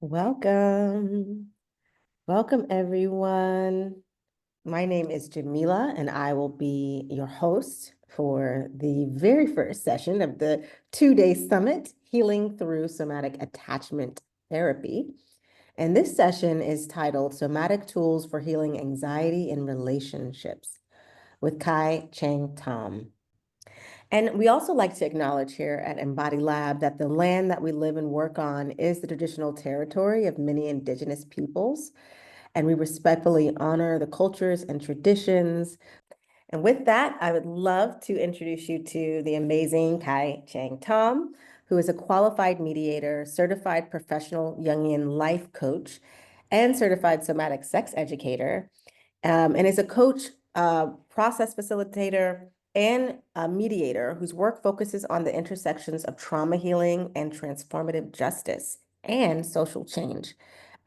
Welcome. Welcome, everyone. My name is Jamila, and I will be your host for the very first session of the 2-day summit, Healing Through Somatic Attachment Therapy. And this session is titled Somatic Tools for Healing Anxiety in Relationships with Kai Cheng Thom. And we also like to acknowledge here at Embody Lab that the land that we live and work on is the traditional territory of many indigenous peoples, and we respectfully honor the cultures and traditions. And with that, I would love to introduce you to the amazing Kai Cheng Thom, who is a qualified mediator, certified professional Jungian life coach, and certified somatic sex educator, and is a coach, process facilitator, and a mediator whose work focuses on the intersections of trauma healing and transformative justice and social change.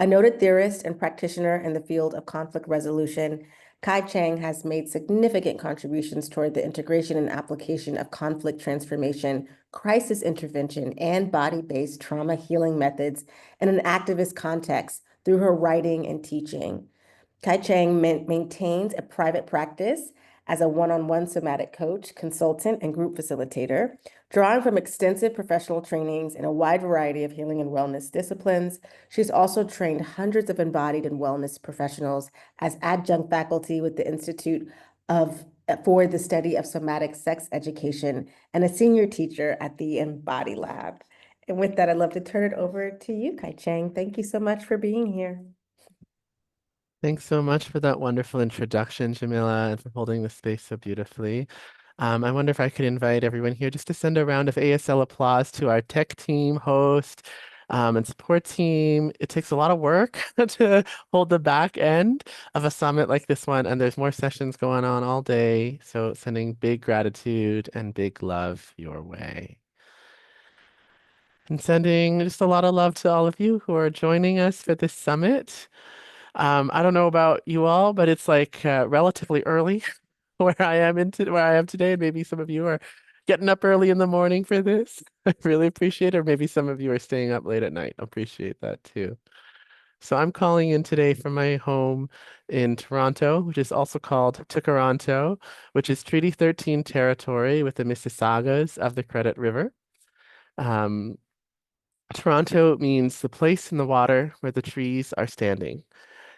A noted theorist and practitioner in the field of conflict resolution, Kai Cheng has made significant contributions toward the integration and application of conflict transformation, crisis intervention, and body-based trauma healing methods in an activist context through her writing and teaching. Kai Cheng maintains a private practice as a one-on-one somatic coach, consultant, and group facilitator, drawing from extensive professional trainings in a wide variety of healing and wellness disciplines. She's also trained hundreds of embodied and wellness professionals as adjunct faculty with the Institute of for the Study of Somatic Sex Education and a senior teacher at the Embody Lab. And with that, I'd love to turn it over to you, Kai Cheng. Thank you so much for being here. Thanks so much for that wonderful introduction, Jamila, and for holding the space so beautifully. I wonder if I could invite everyone here just to send a round of ASL applause to our tech team, host, and support team. It takes a lot of work to hold the back end of a summit like this one, and there's more sessions going on all day. So sending big gratitude and big love your way. And sending just a lot of love to all of you who are joining us for this summit. I don't know about you all, but it's like relatively early where where I am today, and maybe some of you are getting up early in the morning for this. I really appreciate it. Or maybe some of you are staying up late at night. I appreciate that too. So I'm calling in today from my home in Toronto, which is also called Toronto, which is Treaty 13 territory with the Mississaugas of the Credit River. Um, Toronto means the place in the water where the trees are standing,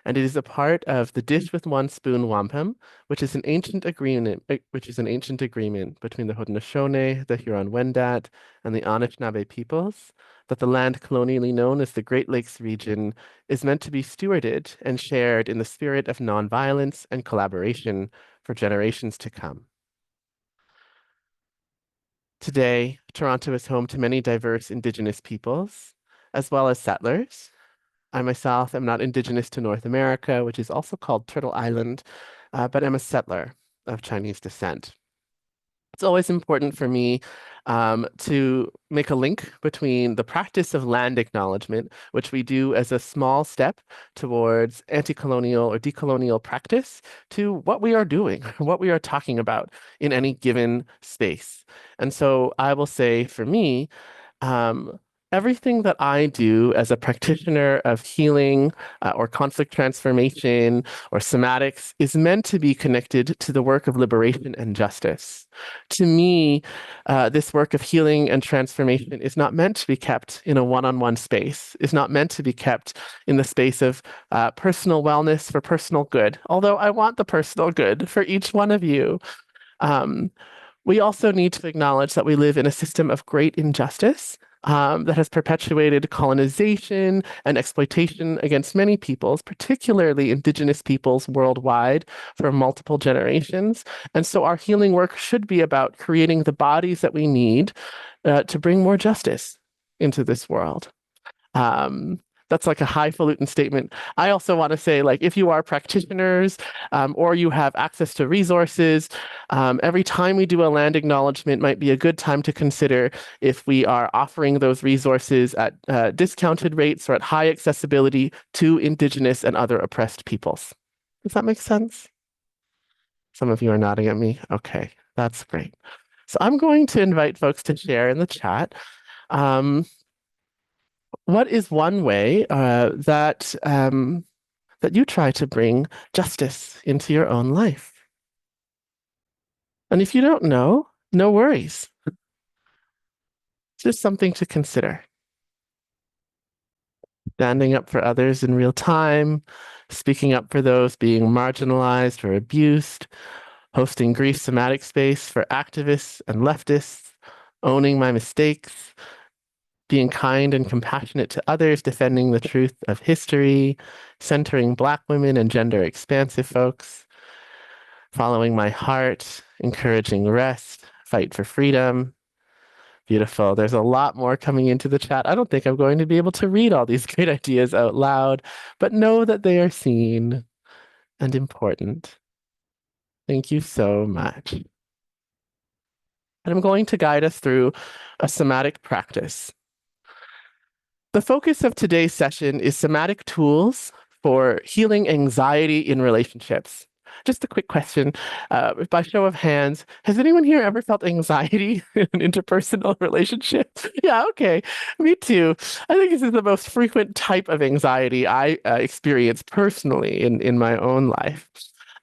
and it is a part of the dish with one spoon wampum, which is an ancient agreement, between the Haudenosaunee, the Huron-Wendat, and the Anishinaabe peoples, that the land colonially known as the Great Lakes region is meant to be stewarded and shared in the spirit of nonviolence and collaboration for generations to come. Today, Toronto is home to many diverse Indigenous peoples, as well as settlers. I myself am not Indigenous to North America, which is also called Turtle Island, but am a settler of Chinese descent. It's always important for me to make a link between the practice of land acknowledgement, which we do as a small step towards anti-colonial or decolonial practice, to what we are doing, what we are talking about in any given space. And so I will say for me, everything that I do as a practitioner of healing or conflict transformation or somatics is meant to be connected to the work of liberation and justice. To me, this work of healing and transformation is not meant to be kept in a one-on-one space, is not meant to be kept in the space of personal wellness for personal good, although I want the personal good for each one of you. We also need to acknowledge that we live in a system of great injustice that has perpetuated colonization and exploitation against many peoples, particularly Indigenous peoples worldwide, for multiple generations. And so our healing work should be about creating the bodies that we need to bring more justice into this world. That's like a highfalutin statement. I also want to say, like, if you are practitioners or you have access to resources, every time we do a land acknowledgement might be a good time to consider if we are offering those resources at discounted rates or at high accessibility to Indigenous and other oppressed peoples. Does that make sense? Some of you are nodding at me. Okay, that's great. So I'm going to invite folks to share in the chat. what is one way that you try to bring justice into your own life? And if you don't know, no worries. It's just something to consider. Standing up for others in real time, speaking up for those being marginalized or abused, hosting grief somatic space for activists and leftists, owning my mistakes, being kind and compassionate to others, defending the truth of history, centering Black women and gender expansive folks, following my heart, encouraging rest, fight for freedom. Beautiful. There's a lot more coming into the chat. I don't think I'm going to be able to read all these great ideas out loud, but know that they are seen and important. Thank you so much. And I'm going to guide us through a somatic practice. The focus of today's session is somatic tools for healing anxiety in relationships. Just a quick question, by show of hands, has anyone here ever felt anxiety in an interpersonal relationship? Yeah, okay, me too. I think this is the most frequent type of anxiety I experience personally in my own life.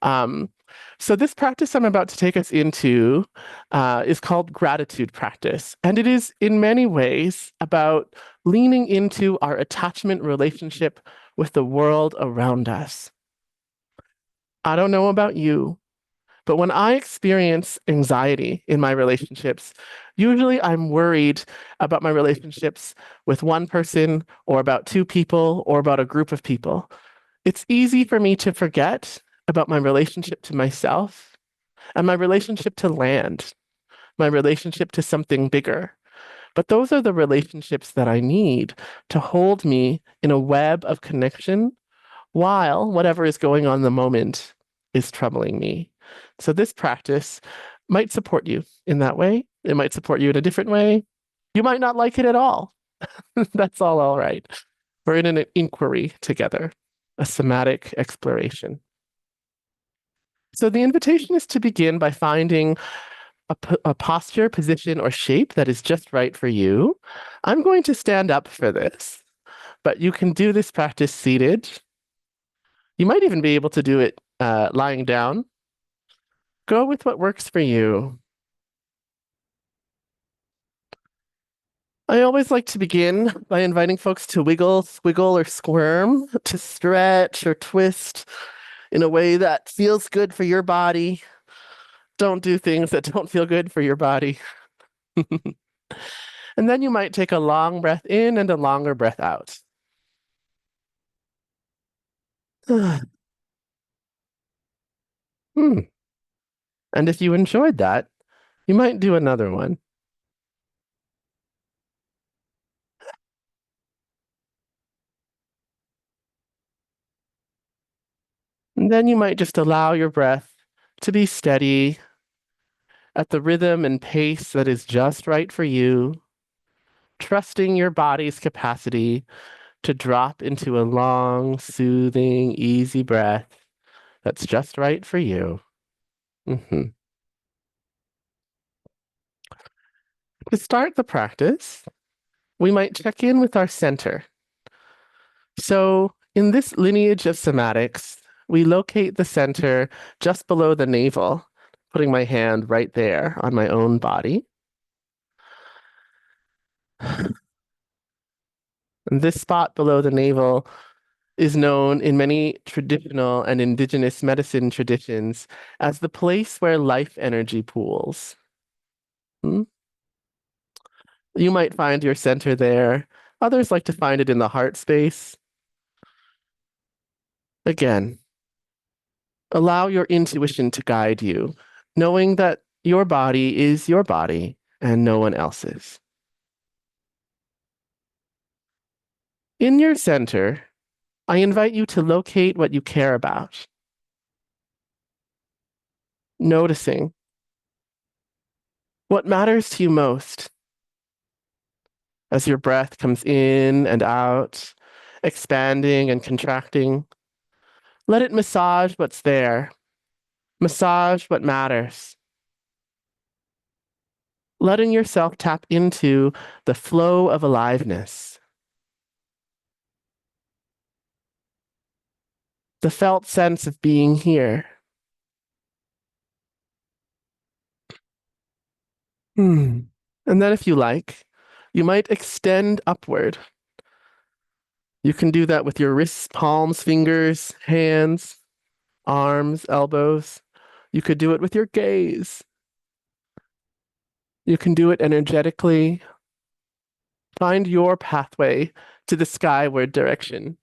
Um, so this practice I'm about to take us into is called gratitude practice, and it is in many ways about leaning into our attachment relationship with the world around us. I don't know about you, but when I experience anxiety in my relationships, usually I'm worried about my relationships with one person or about two people or about a group of people. It's easy for me to forget about my relationship to myself and my relationship to land, my relationship to something bigger. But those are the relationships that I need to hold me in a web of connection while whatever is going on in the moment is troubling me. So this practice might support you in that way. It might support you in a different way. You might not like it at all. That's all right. We're in an inquiry together, a somatic exploration. So the invitation is to begin by finding a posture, position, or shape that is just right for you. I'm going to stand up for this, but you can do this practice seated. You might even be able to do it lying down. Go with what works for you. I always like to begin by inviting folks to wiggle, squiggle, or squirm, to stretch or twist in a way that feels good for your body. Don't do things that don't feel good for your body. And then you might take a long breath in and a longer breath out. Hmm. And if you enjoyed that, you might do another one. And then you might just allow your breath to be steady at the rhythm and pace that is just right for you, trusting your body's capacity to drop into a long, soothing, easy breath that's just right for you. Mhm. To start the practice, we might check in with our center. So, in this lineage of somatics, we locate the center just below the navel, putting my hand right there on my own body. And this spot below the navel is known in many traditional and indigenous medicine traditions as the place where life energy pools. Hmm? You might find your center there. Others like to find it in the heart space. Again, allow your intuition to guide you, knowing that your body is your body and no one else's. In your center, I invite you to locate what you care about, noticing what matters to you most as your breath comes in and out, expanding and contracting. Let it massage what's there, massage what matters. Letting yourself tap into the flow of aliveness. the felt sense of being here. And then if you like, you might extend upward. You can do that with your wrists, palms, fingers, hands, arms, elbows. You could do it with your gaze. You can do it energetically. Find your pathway to the skyward direction.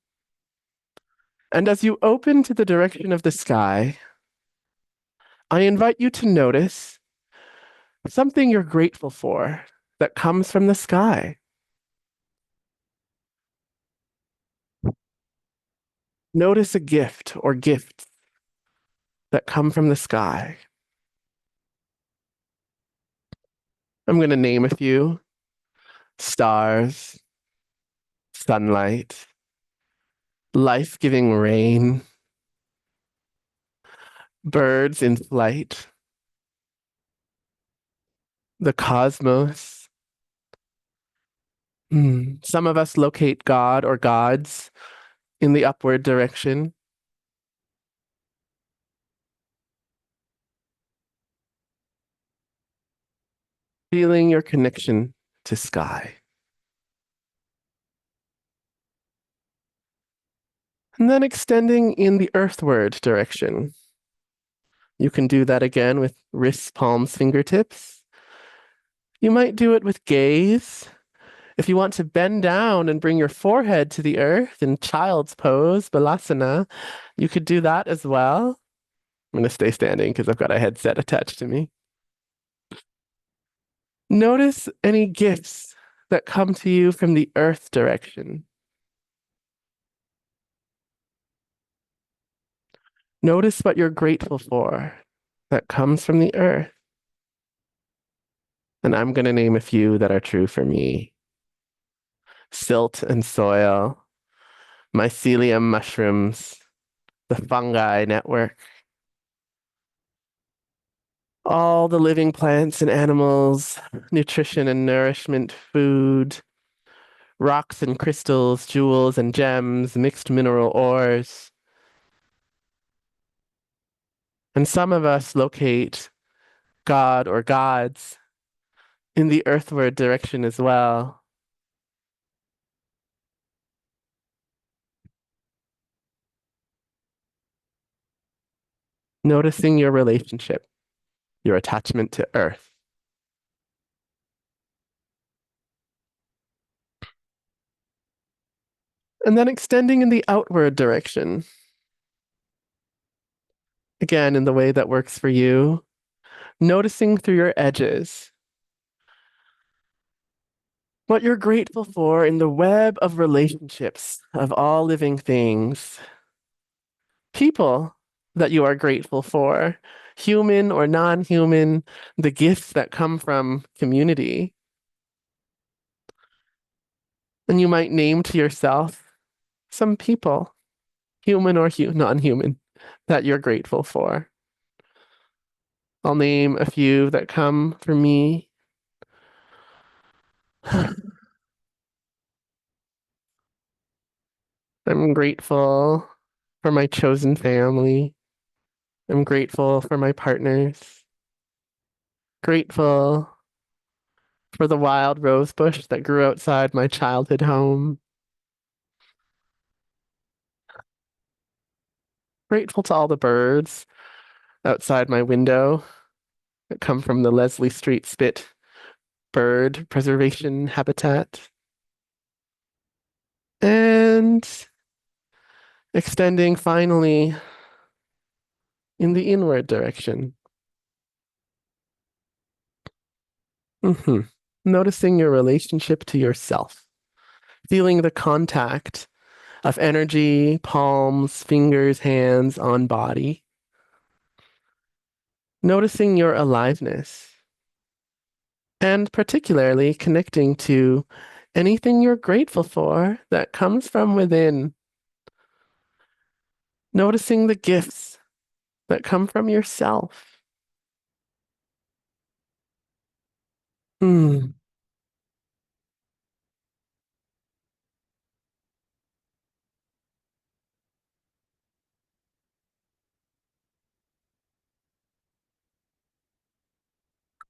And as you open to the direction of the sky, I invite you to notice something you're grateful for that comes from the sky. Notice a gift or gifts that come from the sky. I'm going to name a few: stars, sunlight, life-giving rain, birds in flight, the cosmos. Some of us locate God or gods in the upward direction. Feeling your connection to sky. And then extending in the earthward direction. You can do that again with wrists, palms, fingertips. You might do it with gaze. If you want to bend down and bring your forehead to the earth in child's pose, balasana, you could do that as well. I'm going to stay standing because I've got a headset attached to me. Notice any gifts that come to you from the earth direction. Notice what you're grateful for that comes from the earth. And I'm going to name a few that are true for me: silt and soil, mycelium mushrooms, the fungi network, all the living plants and animals, nutrition and nourishment, food, rocks and crystals, jewels and gems, mixed mineral ores. And some of us locate God or gods in the earthward direction as well. Noticing your relationship, your attachment to earth. And then extending in the outward direction. Again, in the way that works for you. Noticing through your edges what you're grateful for in the web of relationships of all living things. People that you are grateful for, human or non-human, the gifts that come from community. And you might name to yourself some people, human or non-human, that you're grateful for. I'll name a few that come for me. I'm grateful for my chosen family. I'm grateful for my partners. Grateful for the wild rose bush that grew outside my childhood home. Grateful to all the birds outside my window that come from the Leslie Street Spit bird preservation habitat. And extending finally in the inward direction. Noticing your relationship to yourself, feeling the contact of energy, palms, fingers, hands on body. Noticing your aliveness, and particularly connecting to anything you're grateful for that comes from within. Noticing the gifts that come from yourself. Mm.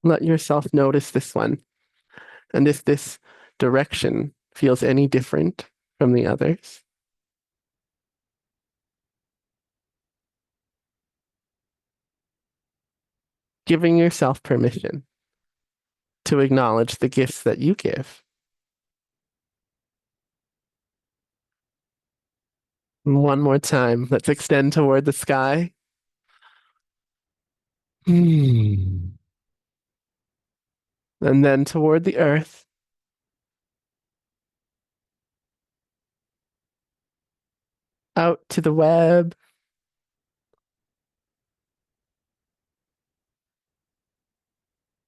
Let yourself notice this one. And if this direction feels any different from the others, giving yourself permission to acknowledge the gifts that you give. One more time, let's extend toward the sky. And then toward the earth. Out to the web.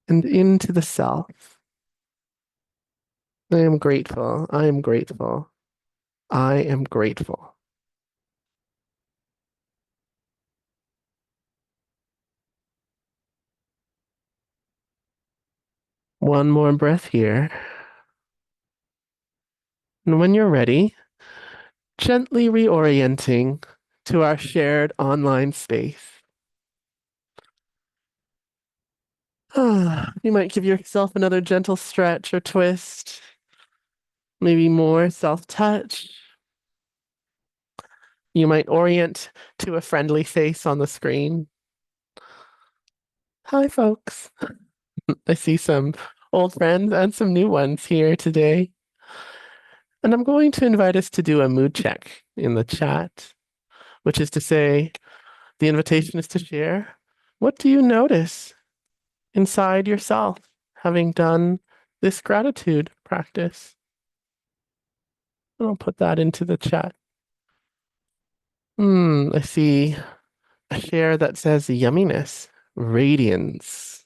And into the self. I am grateful. I am grateful. I am grateful. One more breath here. And when you're ready, gently reorienting to our shared online space. You might give yourself another gentle stretch or twist, maybe more self-touch. You might orient to a friendly face on the screen. Hi, folks. I see some old friends and some new ones here today. And I'm going to invite us to do a mood check in the chat, which is to say, the invitation is to share. What do you notice inside yourself having done this gratitude practice? And I'll put that into the chat. I see a share that says yumminess, radiance,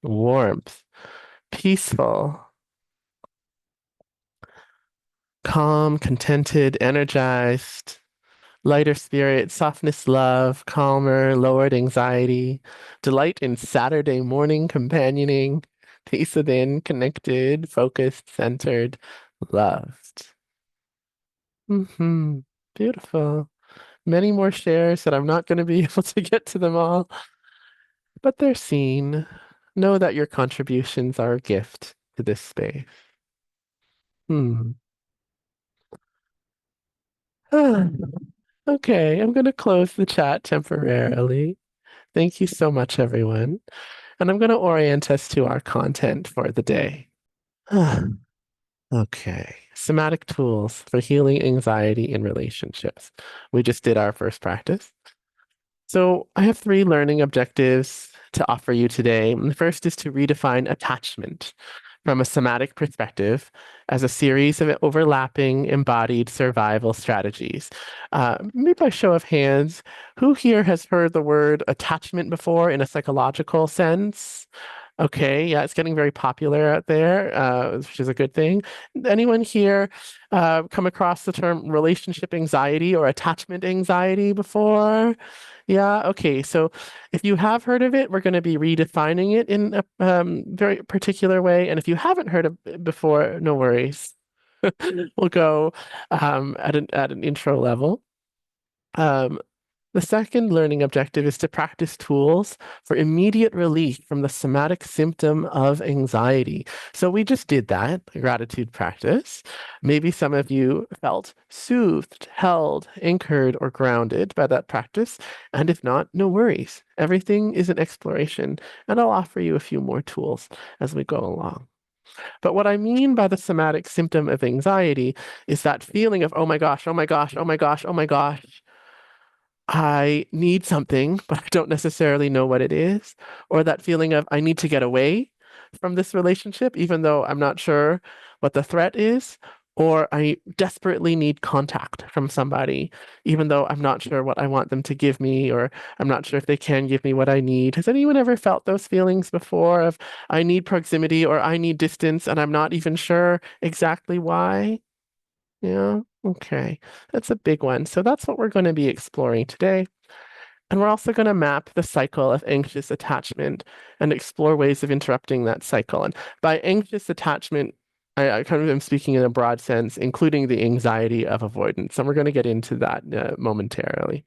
warmth, peaceful, calm, contented, energized, lighter spirit, softness, love, calmer, lowered anxiety, delight in Saturday morning companioning, peace within, connected, focused, centered, loved. Beautiful. Many more shares that I'm not going to be able to get to them all, but they're seen. Know that your contributions are a gift to this space. Hmm. Ah, okay, I'm going to close the chat temporarily. Thank you so much, everyone. And I'm going to orient us to our content for the day. Okay, somatic tools for healing anxiety in relationships. We just did our first practice. So I have three learning objectives to offer you today. The first is to redefine attachment from a somatic perspective as a series of overlapping embodied survival strategies. Maybe by show of hands, who here has heard the word attachment before in a psychological sense? Okay, yeah, it's getting very popular out there, which is a good thing. Anyone here come across the term relationship anxiety or attachment anxiety before? Yeah, okay. So if you have heard of it, we're going to be redefining it in a very particular way. And if you haven't heard of it before, no worries. We'll go at an intro level. Um, the second learning objective is to practice tools for immediate relief from the somatic symptom of anxiety. So we just did that, gratitude practice. Maybe some of you felt soothed, held, anchored, or grounded by that practice. And if not, no worries. Everything is an exploration, and I'll offer you a few more tools as we go along. But what I mean by the somatic symptom of anxiety is that feeling of, oh my gosh, oh my gosh, oh my gosh, oh my gosh. I need something, but I don't necessarily know what it is, or that feeling of I need to get away from this relationship, even though I'm not sure what the threat is, or I desperately need contact from somebody, even though I'm not sure what I want them to give me, or I'm not sure if they can give me what I need. Has anyone ever felt those feelings before of I need proximity or I need distance, and I'm not even sure exactly why? Yeah, okay. That's a big one. So that's what we're going to be exploring today. And we're also going to map the cycle of anxious attachment and explore ways of interrupting that cycle. And by anxious attachment, I kind of am speaking in a broad sense, including the anxiety of avoidance. And we're going to get into that momentarily.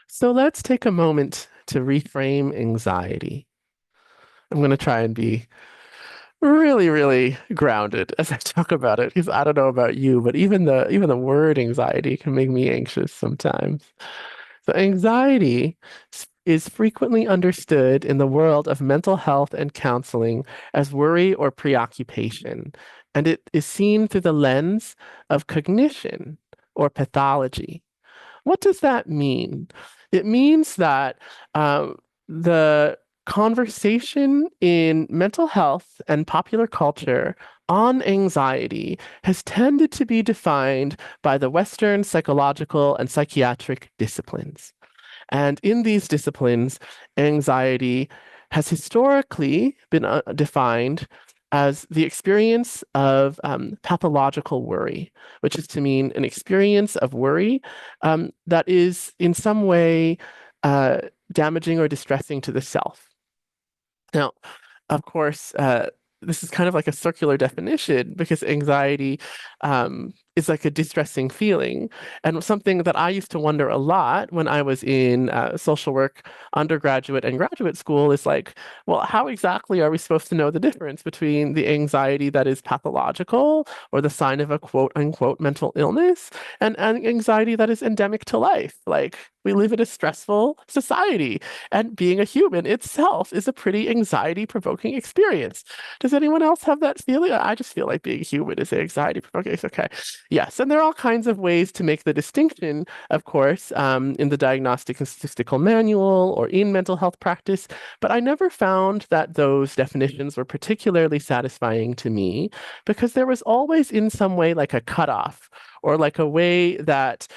So let's take a moment to reframe anxiety. I'm going to try and be really, really grounded as I talk about it, because I don't know about you, but even the word anxiety can make me anxious sometimes. So anxiety is frequently understood in the world of mental health and counseling as worry or preoccupation, and it is seen through the lens of cognition or pathology. What does that mean? It means that the conversation in mental health and popular culture on anxiety has tended to be defined by the Western psychological and psychiatric disciplines. And in these disciplines, anxiety has historically been defined as the experience of pathological worry, which is to mean an experience of worry that is in some way uh, damaging or distressing to the self. Now, of course, this is kind of like a circular definition because anxiety is like a distressing feeling. And something that I used to wonder a lot when I was in social work undergraduate and graduate school is like, well, how exactly are we supposed to know the difference between the anxiety that is pathological or the sign of a quote unquote mental illness and anxiety that is endemic to life? Like, we live in a stressful society. And being a human itself is a pretty anxiety provoking experience. Does anyone else have that feeling? I just feel like being human is anxiety provoking. Okay. Yes. And there are all kinds of ways to make the distinction, of course, in the Diagnostic and Statistical Manual or in mental health practice. But I never found that those definitions were particularly satisfying to me because there was always in some way like a cutoff or like a way that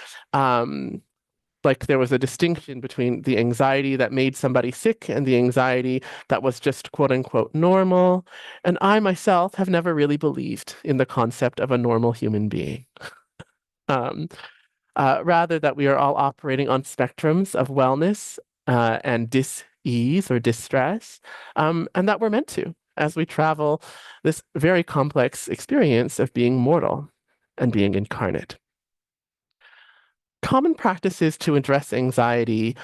like there was a distinction between the anxiety that made somebody sick and the anxiety that was just quote unquote normal. And I myself have never really believed in the concept of a normal human being. Um, Rather, that we are all operating on spectrums of wellness and dis-ease or distress, and that we're meant to as we travel this very complex experience of being mortal and being incarnate. Common practices to address anxiety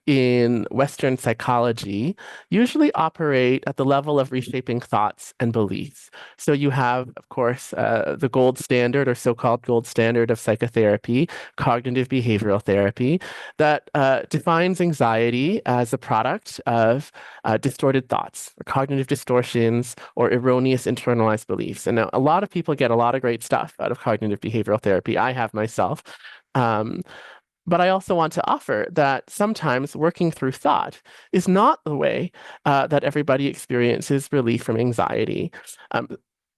in Western psychology usually operate at the level of reshaping thoughts and beliefs. So you have, of course, the gold standard or so-called gold standard of psychotherapy, cognitive behavioral therapy, that defines anxiety as a product of distorted thoughts, or cognitive distortions, or erroneous internalized beliefs. And now a lot of people get a lot of great stuff out of cognitive behavioral therapy. I have myself. Um, but I also want to offer that sometimes working through thought is not the way that everybody experiences relief from anxiety. Um,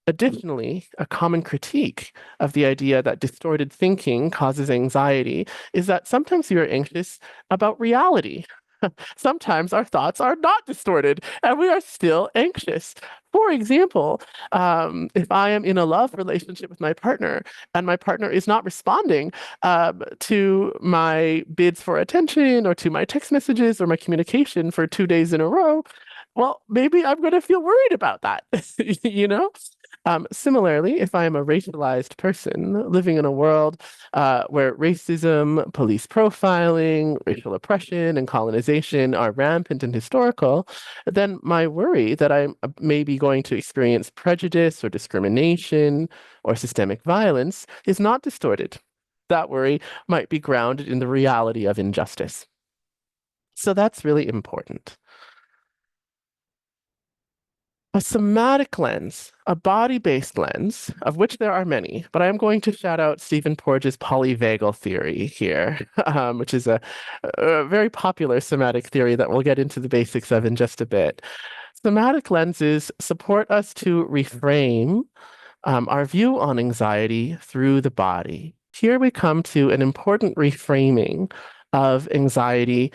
Additionally, a common critique of the idea that distorted thinking causes anxiety is that sometimes we are anxious about reality. Sometimes our thoughts are not distorted and we are still anxious. For example, if I am in a love relationship with my partner and my partner is not responding to my bids for attention or to my text messages or my communication for 2 days in a row, well, maybe I'm going to feel worried about that, you know? Similarly, if I am a racialized person living in a world where racism, police profiling, racial oppression, and colonization are rampant and historical, then my worry that I may be going to experience prejudice or discrimination or systemic violence is not distorted. That worry might be grounded in the reality of injustice. So that's really important. A somatic lens, a body-based lens, of which there are many, but I am going to shout out Stephen Porges' polyvagal theory here, which is a very popular somatic theory that we'll get into the basics of in just a bit. Somatic lenses support us to reframe our view on anxiety through the body. Here we come to an important reframing of anxiety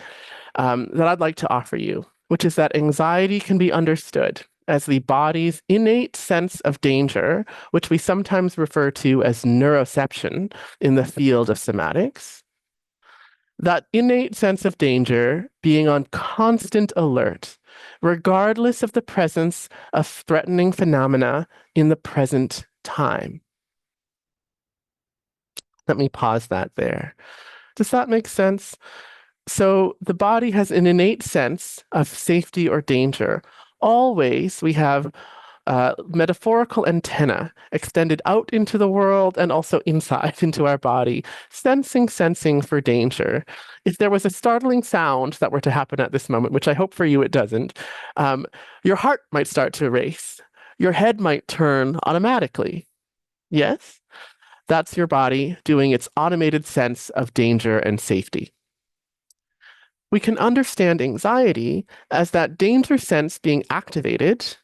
that I'd like to offer you, which is that anxiety can be understood as the body's innate sense of danger, which we sometimes refer to as neuroception in the field of somatics. That innate sense of danger being on constant alert, regardless of the presence of threatening phenomena in the present time. Let me pause that there. Does that make sense? So the body has an innate sense of safety or danger always we have metaphorical antenna extended out into the world and also inside into our body, sensing for danger. If there was a startling sound that were to happen at this moment, which I hope for you it doesn't, your heart might start to race. Your head might turn automatically. Yes, that's your body doing its automated sense of danger and safety. We can understand anxiety as that danger sense being activated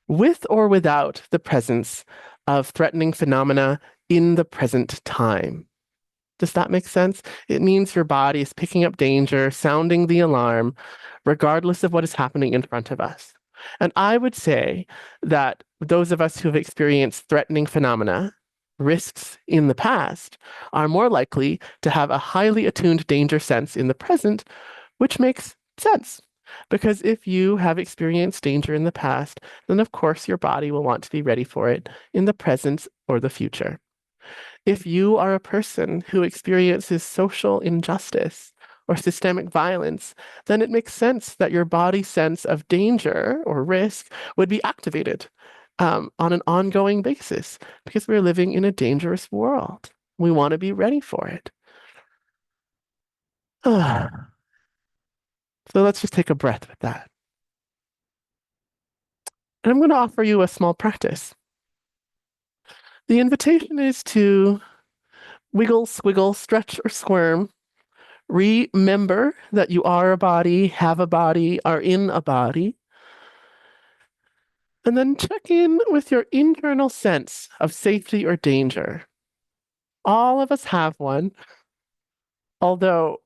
with or without the presence of threatening phenomena in the present time. Does that make sense? It means your body is picking up danger, sounding the alarm, regardless of what is happening in front of us. And I would say that those of us who have experienced threatening phenomena, risks in the past, are more likely to have a highly attuned danger sense in the present, which makes sense. Because if you have experienced danger in the past, then of course your body will want to be ready for it in the present or the future. If you are a person who experiences social injustice or systemic violence, then it makes sense that your body's sense of danger or risk would be activated on an ongoing basis because we're living in a dangerous world. We want to be ready for it. So let's just take a breath with that. And I'm going to offer you a small practice. The invitation is to wiggle, squiggle, stretch, or squirm. Remember that you are a body, have a body, are in a body. And then check in with your internal sense of safety or danger. All of us have one, although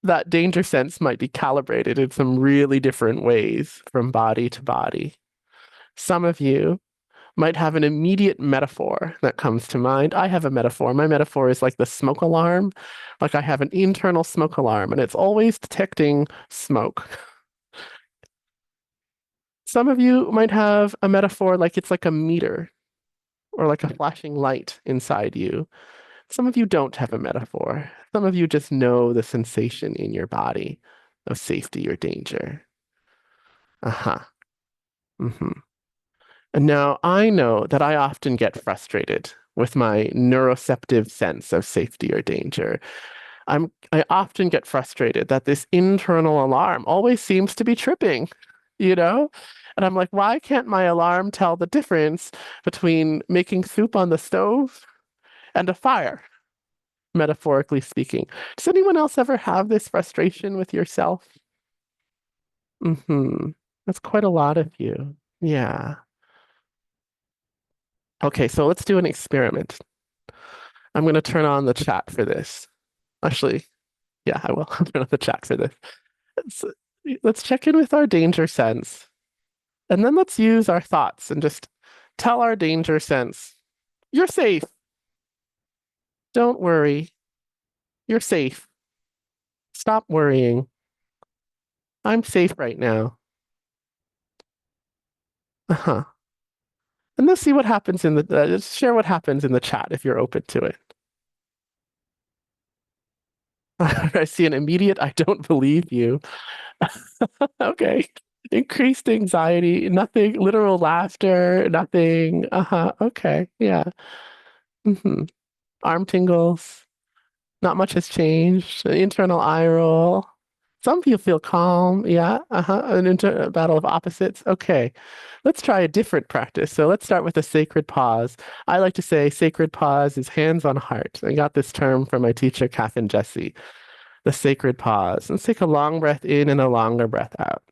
that danger sense might be calibrated in some really different ways from body to body. Some of you might have an immediate metaphor that comes to mind. I have a metaphor. My metaphor is like the smoke alarm. Like I have an internal smoke alarm, and it's always detecting smoke. Some of you might have a metaphor like it's like a meter or like a flashing light inside you. Some of you don't have a metaphor. Some of you just know the sensation in your body of safety or danger. Uh-huh. Mm-hmm. And now I know that I often get frustrated with my neuroceptive sense of safety or danger. I often get frustrated that this internal alarm always seems to be tripping, you know? And I'm like, why can't my alarm tell the difference between making soup on the stove and a fire, metaphorically speaking? Does anyone else ever have this frustration with yourself? Mm-hmm. That's quite a lot of you. Yeah. Okay, so let's do an experiment. I'm going to turn on the chat for this. Actually, yeah, I will turn on the chat for this. So, let's check in with our danger sense. And then let's use our thoughts and just tell our danger sense, you're safe. Don't worry. You're safe. Stop worrying. I'm safe right now. Uh-huh. And let's see what happens in the, just share what happens in the chat if you're open to it. I see an immediate, I don't believe you. Okay. Increased anxiety, nothing, literal laughter, nothing. Uh-huh. Okay. Yeah. Hmm. Arm tingles. Not much has changed. An internal eye roll. Some people feel calm. Yeah. Uh-huh. A battle of opposites. Okay. Let's try a different practice. So let's start with a sacred pause. I like to say sacred pause is hands on heart. I got this term from my teacher, Kath and Jesse. The sacred pause. Let's take a long breath in and a longer breath out.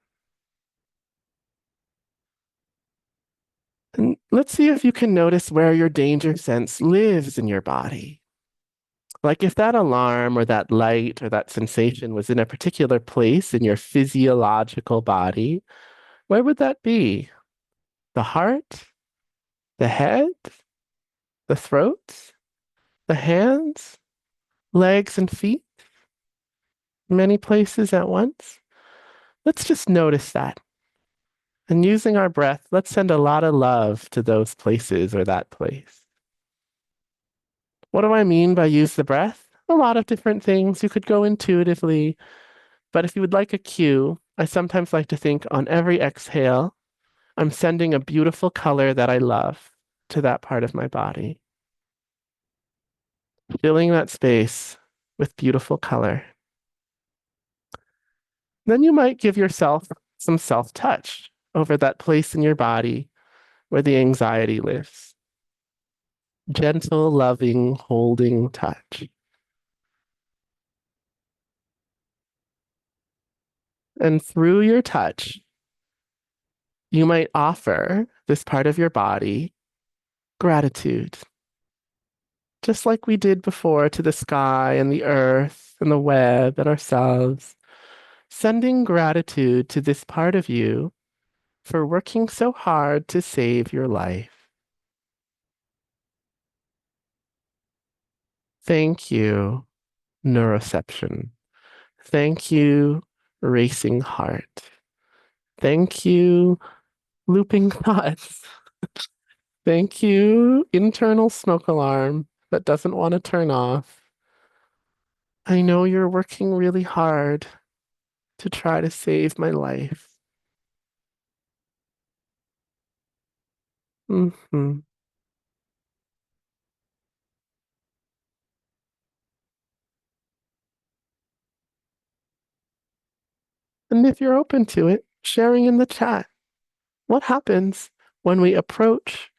And let's see if you can notice where your danger sense lives in your body. Like if that alarm or that light or that sensation was in a particular place in your physiological body, where would that be? The heart, the head, the throat, the hands, legs and feet, many places at once? Let's just notice that. And using our breath, let's send a lot of love to those places or that place. What do I mean by use the breath? A lot of different things. You could go intuitively. But if you would like a cue, I sometimes like to think on every exhale, I'm sending a beautiful color that I love to that part of my body, filling that space with beautiful color. Then you might give yourself some self-touch over that place in your body where the anxiety lives. Gentle, loving, holding touch. And through your touch, you might offer this part of your body gratitude, just like we did before to the sky and the earth and the web and ourselves, sending gratitude to this part of you for working so hard to save your life. Thank you, neuroception. Thank you, racing heart. Thank you, looping thoughts. Thank you, internal smoke alarm that doesn't want to turn off. I know you're working really hard to try to save my life. Hmm. And if you're open to it, sharing in the chat. What happens when we approach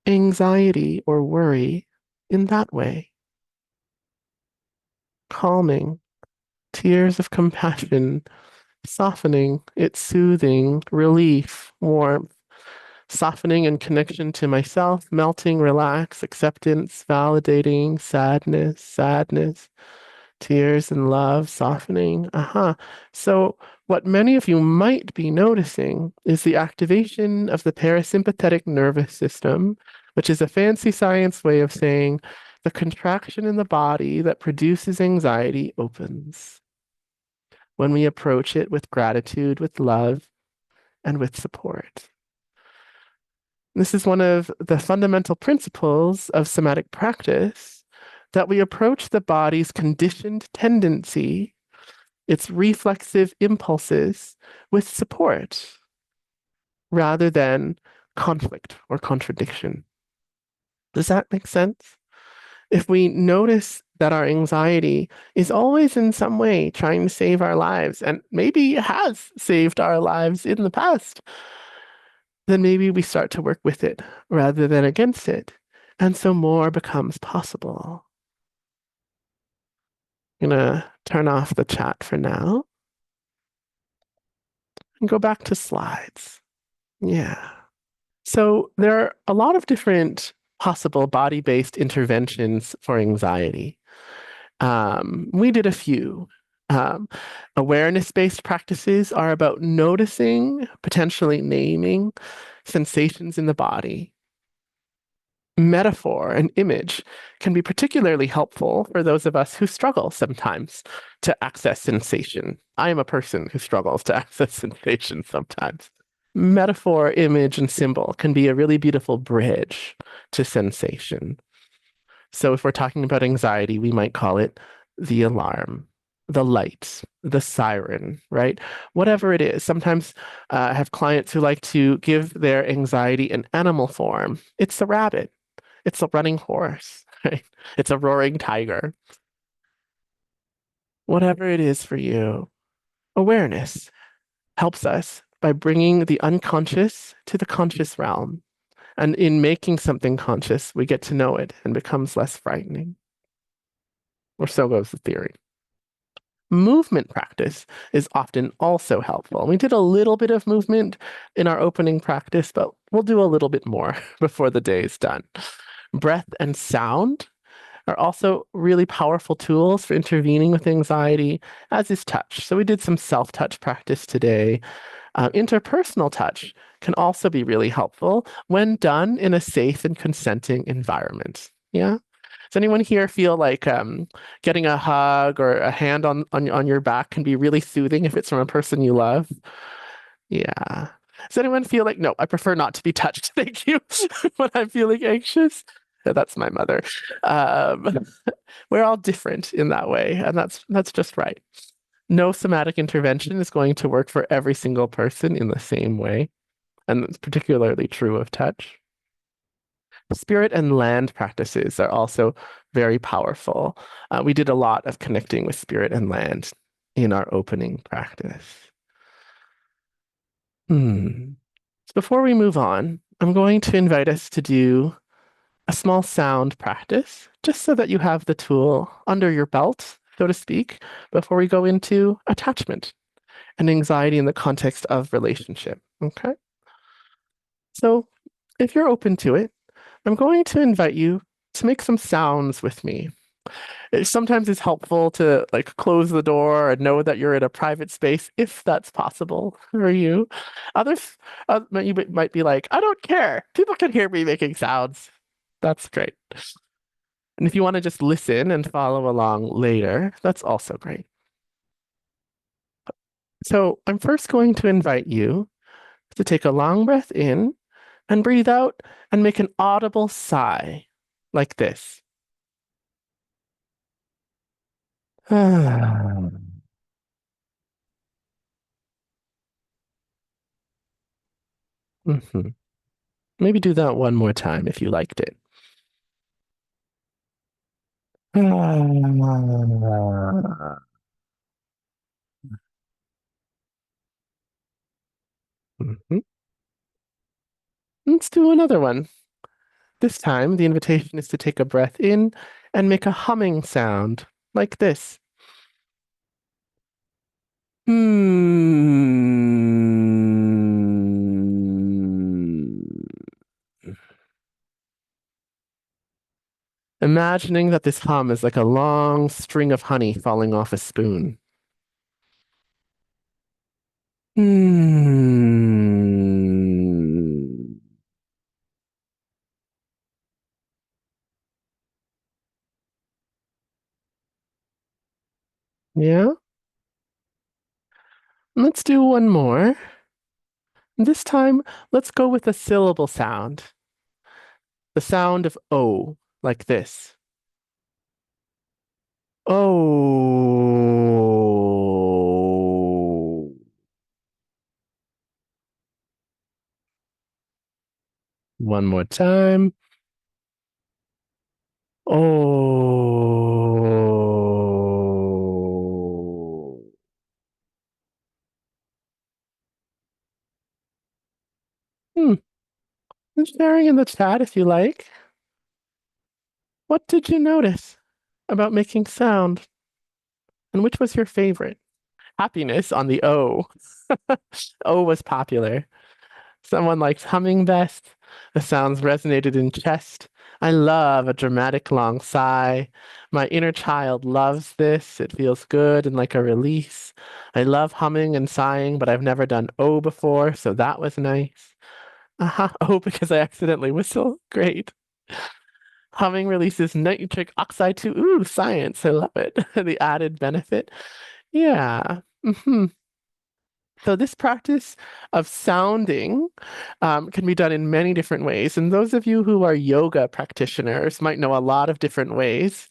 anxiety or worry in that way? Calming, tears of compassion, softening, it's soothing, relief, warmth, softening and connection to myself, melting, relax, acceptance, validating, sadness, tears and love, softening. So, what many of you might be noticing is the activation of the parasympathetic nervous system, which is a fancy science way of saying the contraction in the body that produces anxiety opens when we approach it with gratitude, with love, and with support. This is one of the fundamental principles of somatic practice, that we approach the body's conditioned tendency, its reflexive impulses, with support rather than conflict or contradiction. Does that make sense? If we notice that our anxiety is always in some way trying to save our lives, and maybe has saved our lives in the past, then maybe we start to work with it rather than against it. And so more becomes possible. I'm gonna turn off the chat for now and go back to slides. Yeah. So there are a lot of different possible body-based interventions for anxiety. We did a few. Um, Awareness-based practices are about noticing, potentially naming sensations in the body. Metaphor and image can be particularly helpful for those of us who struggle sometimes to access sensation. I am a person who struggles to access sensation sometimes. Metaphor, image, and symbol can be a really beautiful bridge to sensation. So if we're talking about anxiety, we might call it the alarm, the light, the siren, right? Whatever it is. Sometimes I have clients who like to give their anxiety an animal form. It's a rabbit. It's a running horse, right? It's a roaring tiger. Whatever it is for you, awareness helps us by bringing the unconscious to the conscious realm. And in making something conscious, we get to know it and becomes less frightening. Or so goes the theory. Movement practice is often also helpful. We did a little bit of movement in our opening practice, but we'll do a little bit more before the day is done. Breath and sound are also really powerful tools for intervening with anxiety, as is touch. So we did some self-touch practice today. Interpersonal touch can also be really helpful when done in a safe and consenting environment. Yeah. Does anyone here feel like getting a hug or a hand on your back can be really soothing if it's from a person you love? Yeah. Does anyone feel like, no, I prefer not to be touched, thank you, when I'm feeling anxious? Yeah, that's my mother. Um, we're all different in that way, and that's just right. No somatic intervention is going to work for every single person in the same way, and it's particularly true of touch. Spirit and land practices are also very powerful. We did a lot of connecting with spirit and land in our opening practice. So before we move on, I'm going to invite us to do a small sound practice, just so that you have the tool under your belt, so to speak, before we go into attachment and anxiety in the context of relationship. Okay? So if you're open to it, I'm going to invite you to make some sounds with me. It sometimes is helpful to like close the door and know that you're in a private space if that's possible for you. Others, you might be like, I don't care. People can hear me making sounds. That's great. And if you want to just listen and follow along later, that's also great. So I'm first going to invite you to take a long breath in and breathe out and make an audible sigh like this. Mhm. Maybe do that one more time if you liked it. Mhm. Let's do another one. This time, the invitation is to take a breath in and make a humming sound like this. Imagining that this hum is like a long string of honey falling off a spoon. Yeah, let's do one more. This time, let's go with a syllable sound. The sound of O, like this. Oh. One more time. Oh. Hmm. And sharing in the chat if you like. What did you notice about making sound? And which was your favorite? Happiness on the O. O was popular. Someone likes humming best. The sounds resonated in chest. I love a dramatic long sigh. My inner child loves this. It feels good and like a release. I love humming and sighing, but I've never done O before, so that was nice. Aha, oh, because I accidentally whistle. Great. Humming releases nitric oxide too. Ooh, science. I love it. The added benefit. Yeah. So this practice of sounding can be done in many different ways. And those of you who are yoga practitioners might know a lot of different ways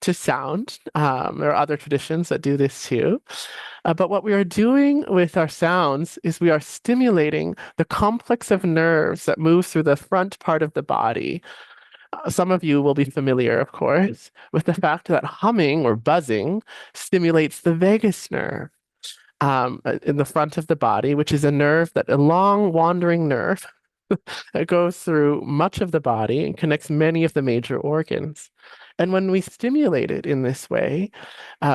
to sound. There are other traditions that do this too. But what we are doing with our sounds is we are stimulating the complex of nerves that moves through the front part of the body. Some of you will be familiar, of course, with the fact that humming or buzzing stimulates the vagus nerve in the front of the body, which is a nerve that a long wandering nerve that goes through much of the body and connects many of the major organs. And when we stimulate it in this way,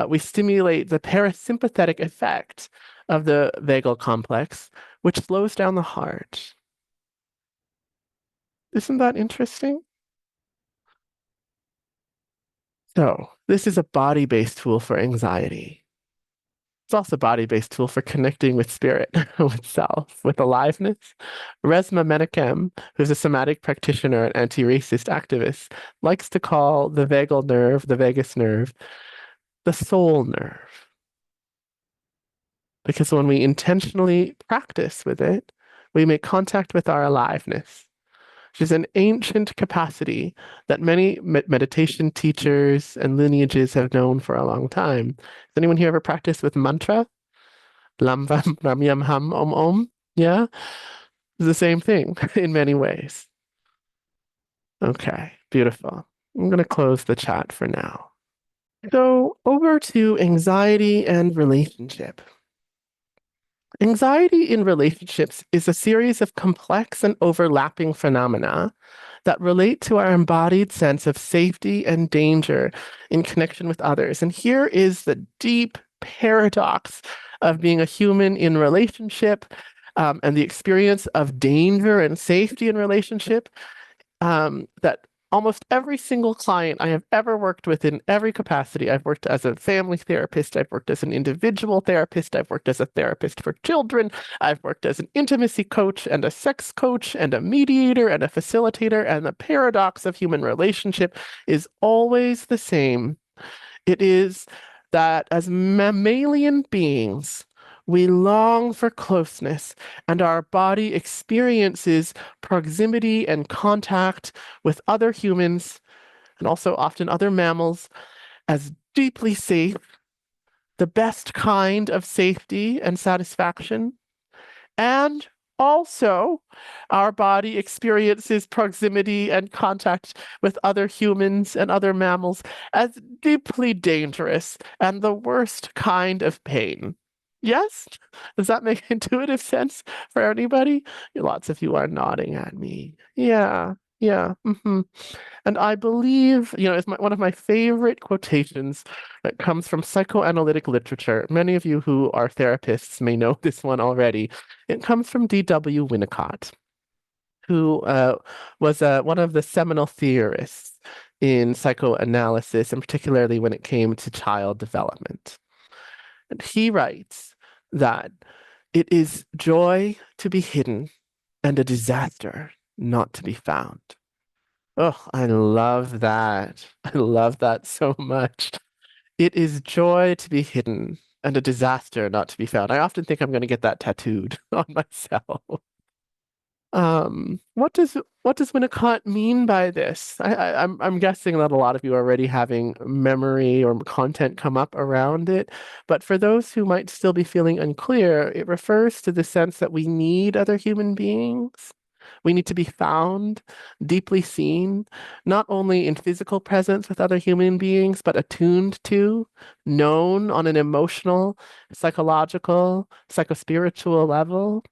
we stimulate the parasympathetic effect of the vagal complex, which slows down the heart. Isn't that interesting? So, this is a body-based tool for anxiety. It's also a body-based tool for connecting with spirit, with self, with aliveness. Resma Menakem, who's a somatic practitioner and anti-racist activist, likes to call the vagal nerve, the vagus nerve, the soul nerve. Because when we intentionally practice with it, we make contact with our aliveness. which is an ancient capacity that many meditation teachers and lineages have known for a long time. Has anyone here ever practiced with mantra? Lam vam ram yam ham om om? Yeah, it's the same thing in many ways. Okay, beautiful. I'm going to close the chat for now. So, over to anxiety and relationship. Anxiety in relationships is a series of complex and overlapping phenomena that relate to our embodied sense of safety and danger in connection with others. And here is the deep paradox of being a human in relationship, and the experience of danger and safety in relationship, that almost every single client I have ever worked with in every capacity. I've worked as a family therapist, I've worked as an individual therapist, I've worked as a therapist for children, I've worked as an intimacy coach and a sex coach and a mediator and a facilitator, and the paradox of human relationship is always the same. It is that as mammalian beings, we long for closeness, and our body experiences proximity and contact with other humans, and also often other mammals, as deeply safe, the best kind of safety and satisfaction. And also, our body experiences proximity and contact with other humans and other mammals as deeply dangerous and the worst kind of pain. Yes? Does that make intuitive sense for anybody? Lots of you are nodding at me. Yeah, yeah. And I believe, it's one of my favorite quotations that comes from psychoanalytic literature. Many of you who are therapists may know this one already. It comes from D.W. Winnicott, who was one of the seminal theorists in psychoanalysis, and particularly when it came to child development. And he writes that it is joy to be hidden and a disaster not to be found. Oh, I love that. I love that so much. It is joy to be hidden and a disaster not to be found. I often think I'm going to get that tattooed on myself. What does Winnicott mean by this? I'm guessing that a lot of you are already having memory or content come up around it, but for those who might still be feeling unclear, it refers to the sense that we need other human beings. We need to be found, deeply seen, not only in physical presence with other human beings, but attuned to, known on an emotional, psychological, psychospiritual level.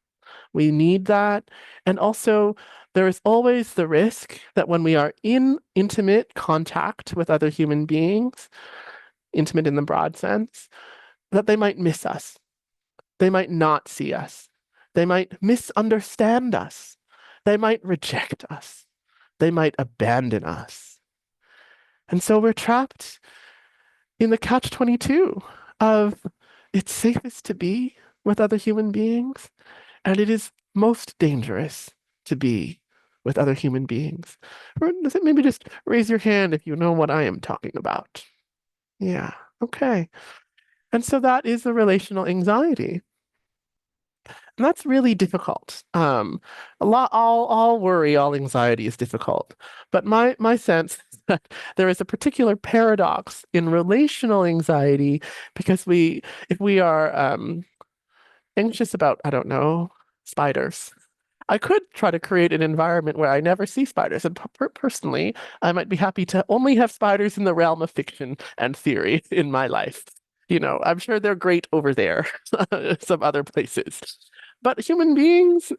We need that. And also, there is always the risk that when we are in intimate contact with other human beings, intimate in the broad sense, that they might miss us. They might not see us. They might misunderstand us. They might reject us. They might abandon us. And so we're trapped in the catch-22 of it's safest to be with other human beings, and it is most dangerous to be with other human beings. Or maybe just raise your hand if you know what I am talking about. Yeah, okay. And so that is the relational anxiety. And that's really difficult. All worry, all anxiety is difficult. But my sense is that there is a particular paradox in relational anxiety because if we are anxious about, I don't know, spiders, I could try to create an environment where I never see spiders. And personally, I might be happy to only have spiders in the realm of fiction and theory in my life. I'm sure they're great over there, some other places. But human beings,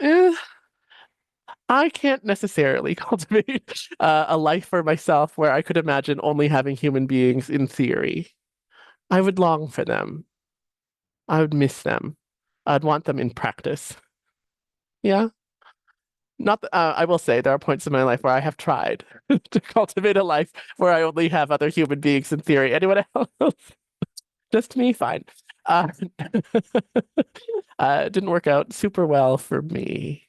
I can't necessarily cultivate a life for myself where I could imagine only having human beings in theory. I would long for them. I would miss them. I'd want them in practice. Yeah. Not that, I will say there are points in my life where I have tried to cultivate a life where I only have other human beings in theory. Anyone else? Just me? Fine. Uh, it didn't work out super well for me.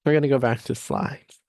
We're going to go back to slides.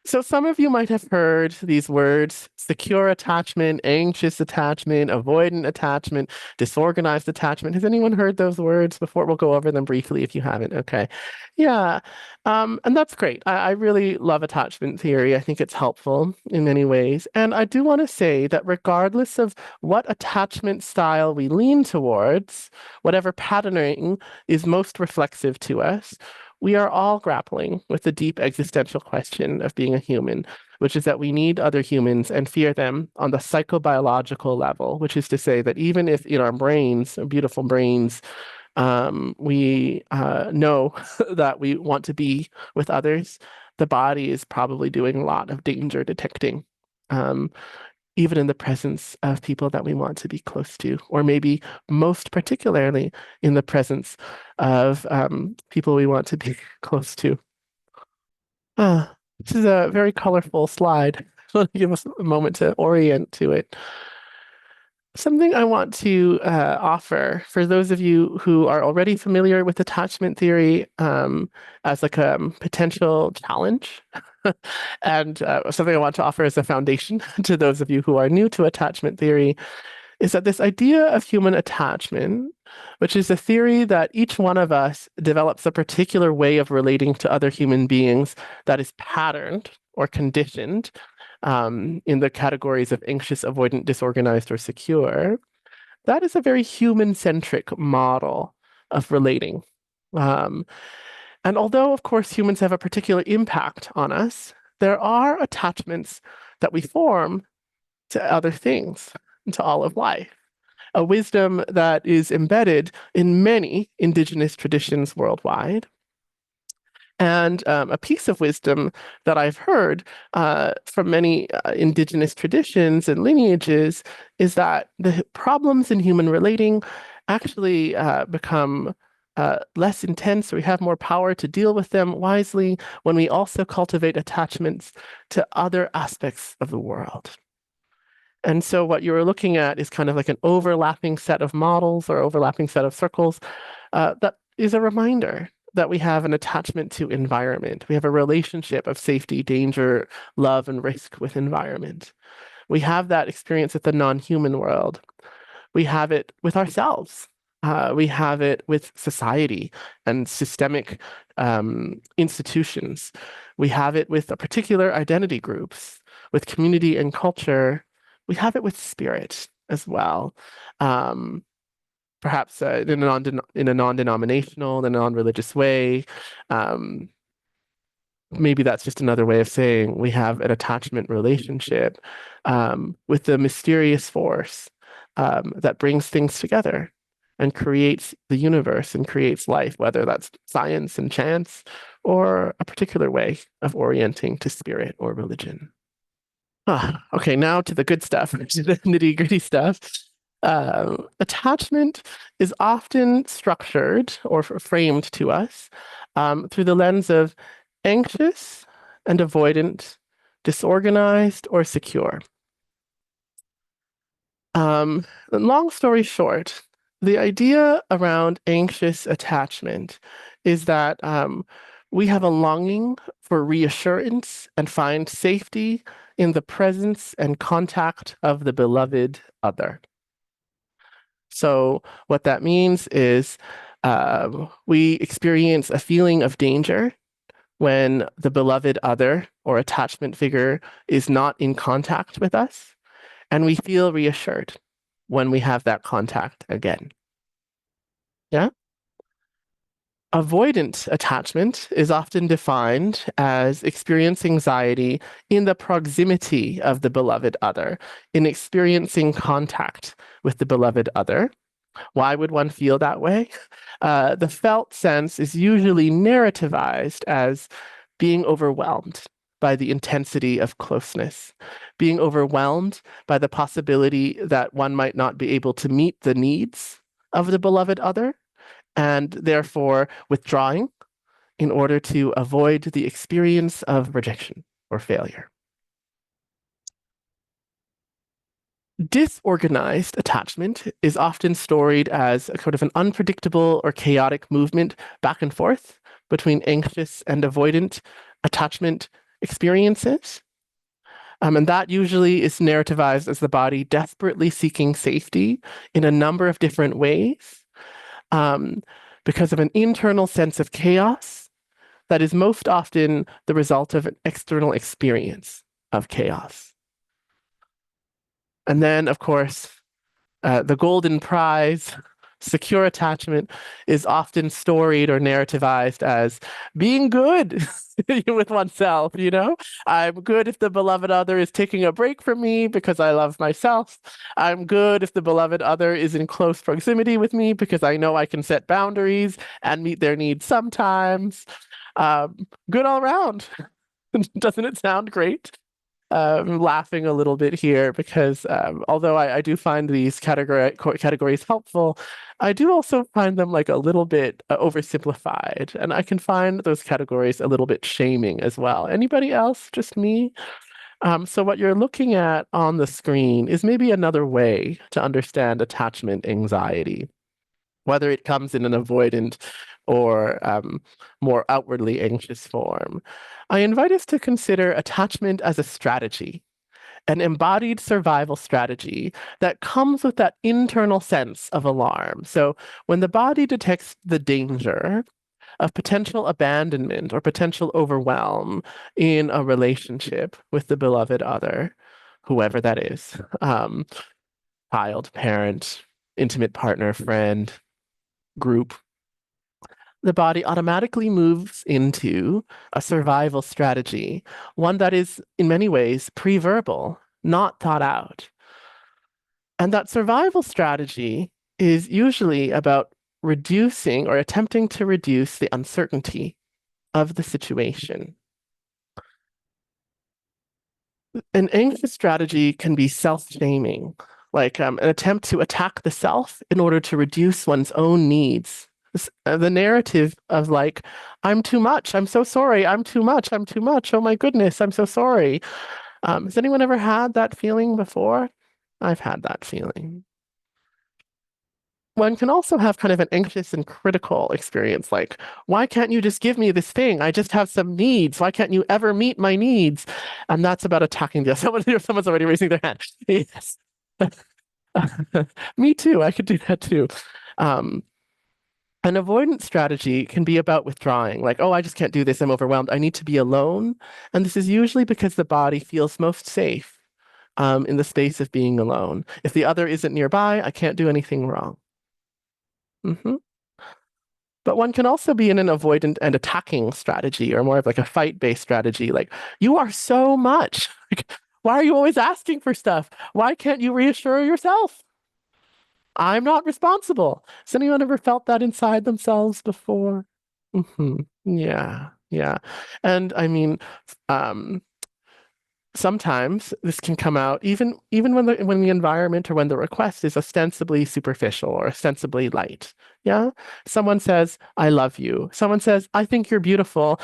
So some of you might have heard these words: secure attachment, anxious attachment, avoidant attachment, disorganized attachment. Has anyone heard those words before? We'll go over them briefly if you haven't. Okay. Yeah. And that's great. I really love attachment theory. I think it's helpful in many ways. And I do want to say that regardless of what attachment style we lean towards, whatever patterning is most reflexive to us, we are all grappling with the deep existential question of being a human, which is that we need other humans and fear them on the psychobiological level, which is to say that even if in our brains, our beautiful brains, we know that we want to be with others, the body is probably doing a lot of danger detecting. Even in the presence of people that we want to be close to, or maybe most particularly in the presence of people we want to be close to. This is a very colorful slide. Let me give us a moment to orient to it. Something I want to offer for those of you who are already familiar with attachment theory as like a potential challenge, and something I want to offer as a foundation to those of you who are new to attachment theory, is that this idea of human attachment, which is a theory that each one of us develops a particular way of relating to other human beings that is patterned or conditioned in the categories of anxious, avoidant, disorganized, or secure, that is a very human-centric model of relating. Um, and although, of course, humans have a particular impact on us, there are attachments that we form to other things, to all of life. A wisdom that is embedded in many indigenous traditions worldwide. And a piece of wisdom that I've heard from many indigenous traditions and lineages is that the problems in human relating actually become less intense. We have more power to deal with them wisely when we also cultivate attachments to other aspects of the world. And so what you're looking at is kind of like an overlapping set of models or overlapping set of circles that is a reminder that we have an attachment to environment. We have a relationship of safety, danger, love, and risk with environment. We have that experience with the non-human world. We have it with ourselves. We have it with society and systemic institutions. We have it with particular identity groups, with community and culture. We have it with spirit as well. Perhaps in a non-denominational, in a non-religious way. Maybe that's just another way of saying we have an attachment relationship with the mysterious force that brings things together and creates the universe and creates life, whether that's science and chance or a particular way of orienting to spirit or religion. Okay, now to the good stuff, to the nitty-gritty stuff. Attachment is often structured or framed to us through the lens of anxious and avoidant, disorganized, or secure. Long story short, the idea around anxious attachment is that we have a longing for reassurance and find safety in the presence and contact of the beloved other. So what that means is we experience a feeling of danger when the beloved other or attachment figure is not in contact with us, and we feel reassured when we have that contact again. Yeah? Avoidant attachment is often defined as experiencing anxiety in the proximity of the beloved other, in experiencing contact with the beloved other. Why would one feel that way? The felt sense is usually narrativized as being overwhelmed by the intensity of closeness, being overwhelmed by the possibility that one might not be able to meet the needs of the beloved other, and therefore withdrawing in order to avoid the experience of rejection or failure. Disorganized attachment is often storied as a sort of an unpredictable or chaotic movement back and forth between anxious and avoidant attachment experiences. And that usually is narrativized as the body desperately seeking safety in a number of different ways, um, because of an internal sense of chaos that is most often the result of an external experience of chaos. And then, of course, the golden prize, secure attachment, is often storied or narrativized as being good with oneself, you know? I'm good if the beloved other is taking a break from me because I love myself. I'm good if the beloved other is in close proximity with me because I know I can set boundaries and meet their needs sometimes. Good all around. Doesn't it sound great? Laughing a little bit here because although I do find these categories helpful, I do also find them like a little bit oversimplified, and I can find those categories a little bit shaming as well. Anybody else? Just me? So what you're looking at on the screen is maybe another way to understand attachment anxiety, whether it comes in an avoidant or more outwardly anxious form. I invite us to consider attachment as a strategy, an embodied survival strategy that comes with that internal sense of alarm. So when the body detects the danger of potential abandonment or potential overwhelm in a relationship with the beloved other, whoever that is, child, parent, intimate partner, friend, group, the body automatically moves into a survival strategy, one that is in many ways pre-verbal, not thought out. And that survival strategy is usually about reducing or attempting to reduce the uncertainty of the situation. An anxious strategy can be self-shaming, like an attempt to attack the self in order to reduce one's own needs. The narrative of like, I'm too much, I'm so sorry, I'm too much, I'm too much, oh my goodness, I'm so sorry. Has anyone ever had that feeling before? I've had that feeling. One can also have kind of an anxious and critical experience, like, why can't you just give me this thing? I just have some needs. Why can't you ever meet my needs? And that's about attacking the someone's already raising their hand. Yes. Me too. I could do that too. Um, an avoidance strategy can be about withdrawing, like, oh, I just can't do this. I'm overwhelmed. I need to be alone. And this is usually because the body feels most safe in the space of being alone. If the other isn't nearby, I can't do anything wrong. Mhm. But one can also be in an avoidant and attacking strategy, or more of like a fight-based strategy. Like, you are so much. Like, why are you always asking for stuff? Why can't you reassure yourself? I'm not responsible. Has anyone ever felt that inside themselves before? Yeah, yeah. And I mean, um, sometimes this can come out even when the environment or when the request is ostensibly superficial or ostensibly light. Yeah. Someone says, I love you. Someone says, I think you're beautiful.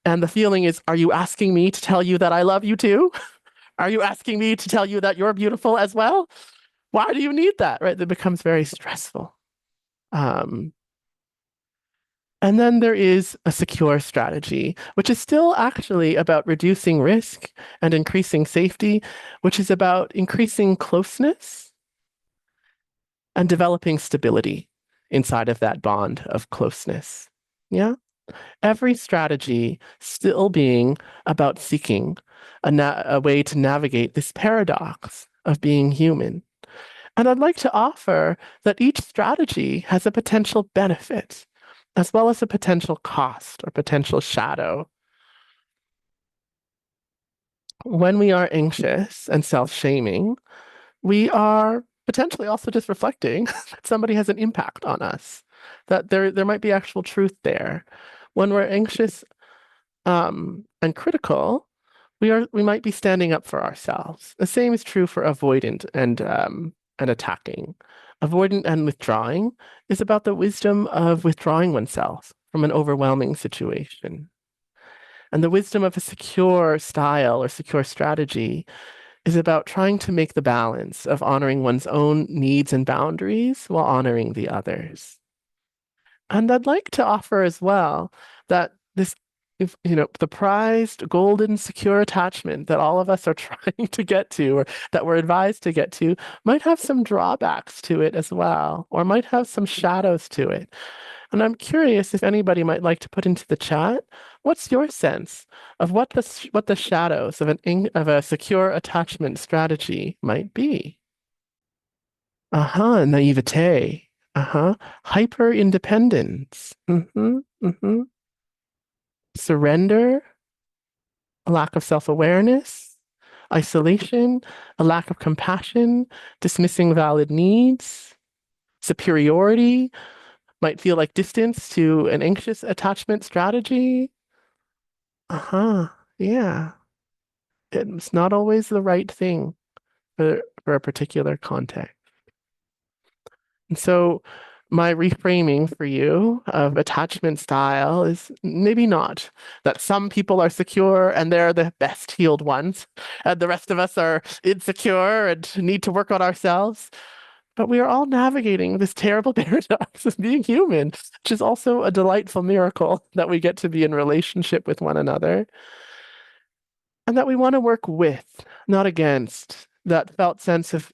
And the feeling is, are you asking me to tell you that I love you too? Are you asking me to tell you that you're beautiful as well? Why do you need that? Right? That becomes very stressful. Um, And then there is a secure strategy, which is still actually about reducing risk and increasing safety, which is about increasing closeness and developing stability inside of that bond of closeness. Yeah. Every strategy still being about seeking a way to navigate this paradox of being human. And I'd like to offer that each strategy has a potential benefit as well as a potential cost or potential shadow. When we are anxious and self-shaming, we are potentially also just reflecting that somebody has an impact on us, that there might be actual truth there. When we're anxious and critical, we might be standing up for ourselves. The same is true for avoidant and attacking. Avoidant and withdrawing is about the wisdom of withdrawing oneself from an overwhelming situation. And the wisdom of a secure style or secure strategy is about trying to make the balance of honoring one's own needs and boundaries while honoring the others. And I'd like to offer as well that this if, the prized golden secure attachment that all of us are trying to get to, or that we're advised to get to, might have some drawbacks to it as well, or might have some shadows to it. And I'm curious if anybody might like to put into the chat, what's your sense of what the shadows of of a secure attachment strategy might be? Uh-huh, naivete. Uh-huh. Hyper independence. Mm-hmm. Mm-hmm. Surrender, a lack of self-awareness, isolation, a lack of compassion, dismissing valid needs, superiority, might feel like distance to an anxious attachment strategy. Uh-huh. Yeah. It's not always the right thing for a particular context. And so my reframing for you of attachment style is maybe not that some people are secure and they're the best healed ones, and the rest of us are insecure and need to work on ourselves. But we are all navigating this terrible paradox of being human, which is also a delightful miracle that we get to be in relationship with one another and that we want to work with, not against, that felt sense of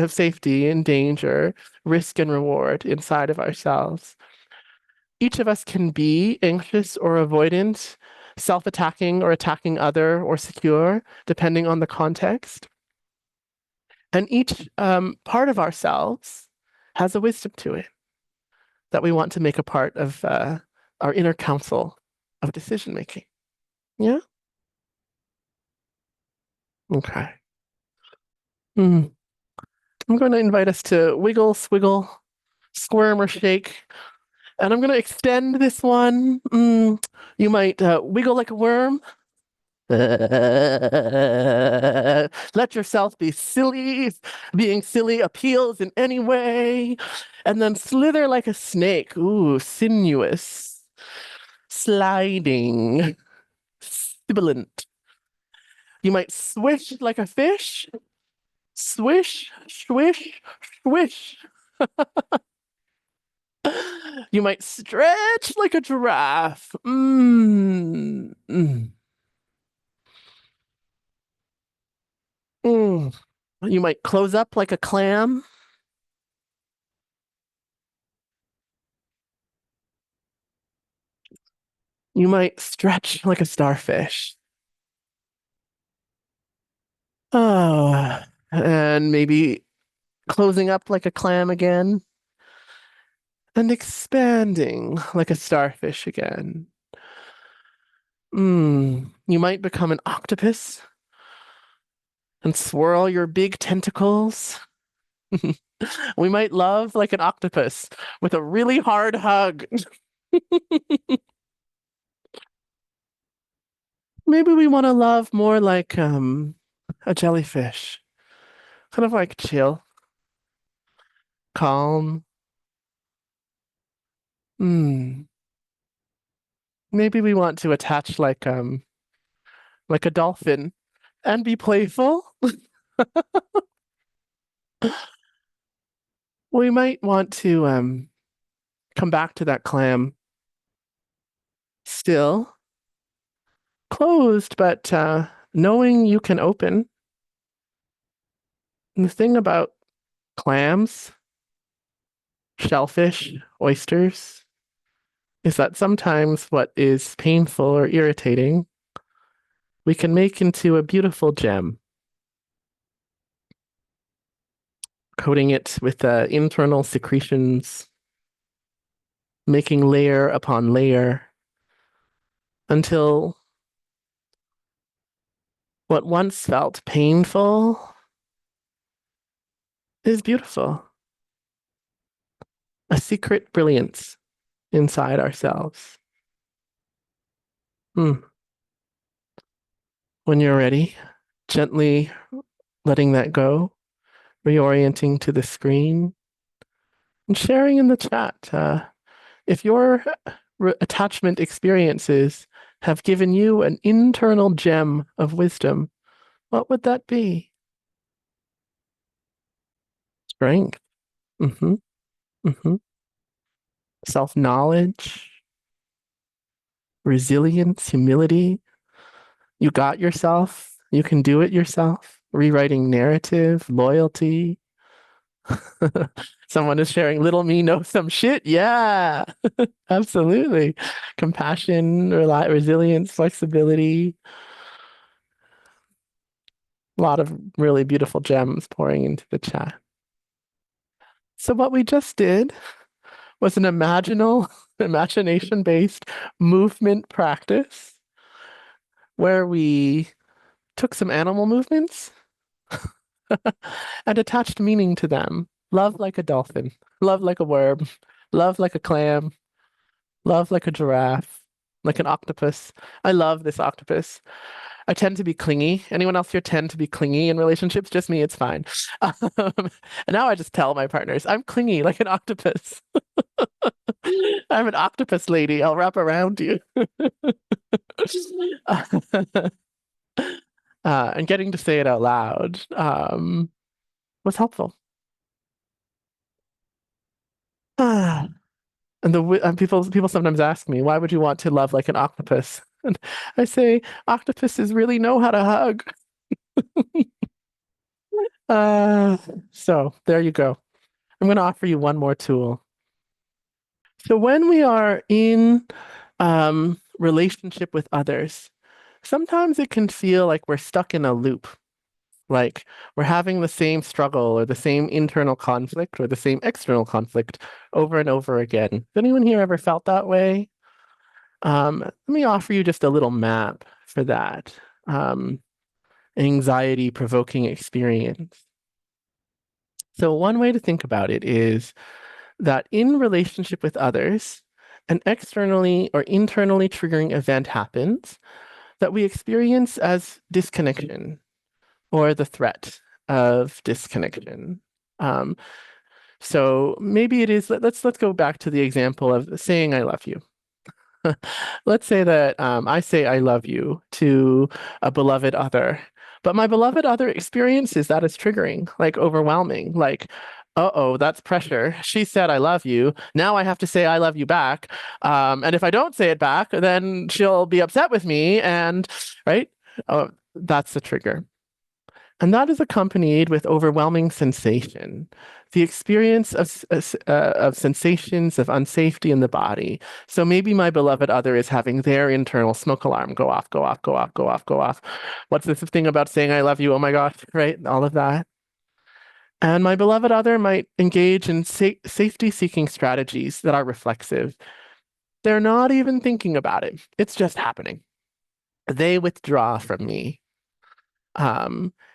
safety and danger, risk and reward inside of ourselves. Each of us can be anxious or avoidant, self-attacking or attacking other or secure, depending on the context. And each part of ourselves has a wisdom to it that we want to make a part of our inner council of decision making. Yeah? Okay. Hmm. I'm going to invite us to wiggle, squiggle, squirm, or shake. And I'm going to extend this one. You might wiggle like a worm. Let yourself be silly if being silly appeals in any way. And then slither like a snake. Ooh, sinuous, sliding, sibilant. You might swish like a fish. Swish, swish, swish. You might stretch like a giraffe. Mm. You might close up like a clam. You might stretch like a starfish. Oh, and maybe closing up like a clam again and expanding like a starfish again. You might become an octopus and swirl your big tentacles. We might love like an octopus with a really hard hug. Maybe we want to love more like a jellyfish, kind of like chill, calm. Hmm. Maybe we want to attach like a dolphin and be playful. We might want to come back to that clam still closed, but knowing you can open. And the thing about clams, shellfish, oysters, is that sometimes what is painful or irritating, we can make into a beautiful gem, coating it with internal secretions, making layer upon layer until what once felt painful is beautiful, a secret brilliance inside ourselves. Hmm. When you're ready, gently letting that go, reorienting to the screen, and sharing in the chat. If your attachment experiences have given you an internal gem of wisdom, what would that be? Strength. Mm-hmm. Mm-hmm. Self-knowledge, resilience, humility. You got yourself. You can do it yourself. Rewriting narrative, loyalty. Someone is sharing little me knows some shit. Yeah, absolutely. Compassion, resilience, flexibility. A lot of really beautiful gems pouring into the chat. So what we just did was an imagination-based movement practice where we took some animal movements and attached meaning to them. Love like a dolphin, love like a worm, love like a clam, love like a giraffe, like an octopus. I love this octopus. I tend to be clingy. Anyone else here tend to be clingy in relationships? Just me, it's fine. And now I just tell my partners, I'm clingy like an octopus. I'm an octopus lady. I'll wrap around you. And getting to say it out loud was helpful. And people sometimes ask me, why would you want to love like an octopus? And I say, octopuses really know how to hug. Uh, so there you go. I'm going to offer you one more tool. So when we are in relationship with others, sometimes it can feel like we're stuck in a loop, like we're having the same struggle or the same internal conflict or the same external conflict over and over again. Has anyone here ever felt that way? Let me offer you just a little map for that anxiety-provoking experience. So one way to think about it is that in relationship with others, an externally or internally triggering event happens that we experience as disconnection or the threat of disconnection. Um, so maybe it is, let's go back to the example of saying I love you. Let's say that I say I love you to a beloved other, but my beloved other experiences that as triggering, like overwhelming, like, uh-oh, that's pressure. She said I love you. Now I have to say I love you back. And if I don't say it back, then she'll be upset with me. And right? Oh, that's the trigger. And that is accompanied with overwhelming sensation, the experience of sensations of unsafety in the body. So maybe my beloved other is having their internal smoke alarm go off, go off, go off, go off, go off. What's this thing about saying I love you? Oh my gosh, right? All of that. And my beloved other might engage in safety-seeking strategies that are reflexive. They're not even thinking about it. It's just happening. They withdraw from me.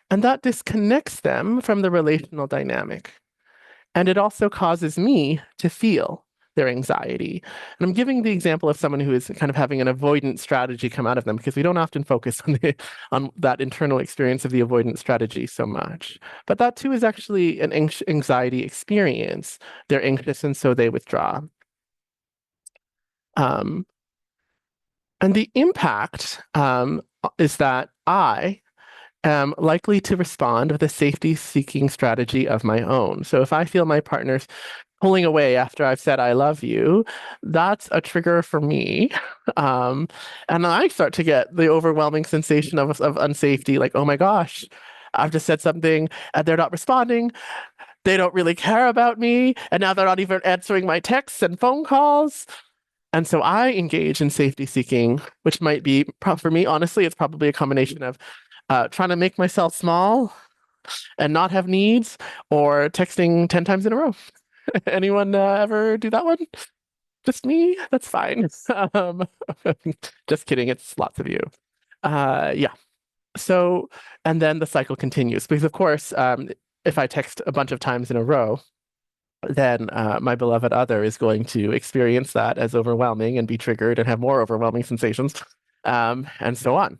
And that disconnects them from the relational dynamic. And it also causes me to feel their anxiety. And I'm giving the example of someone who is kind of having an avoidant strategy come out of them because we don't often focus on that internal experience of the avoidant strategy so much. But that too is actually an anxiety experience. They're anxious and so they withdraw. And the impact is that I am likely to respond with a safety-seeking strategy of my own. So if I feel my partner's pulling away after I've said I love you, that's a trigger for me. And I start to get the overwhelming sensation of unsafety, like, oh my gosh, I've just said something and they're not responding. They don't really care about me. And now they're not even answering my texts and phone calls. And so I engage in safety seeking, which might be, for me, honestly, it's probably a combination of trying to make myself small and not have needs, or texting 10 times in a row. Anyone ever do that one? Just me? That's fine. Um, just kidding. It's lots of you. Yeah. So, and then the cycle continues because, of course, if I text a bunch of times in a row, then my beloved other is going to experience that as overwhelming and be triggered and have more overwhelming sensations, and so on.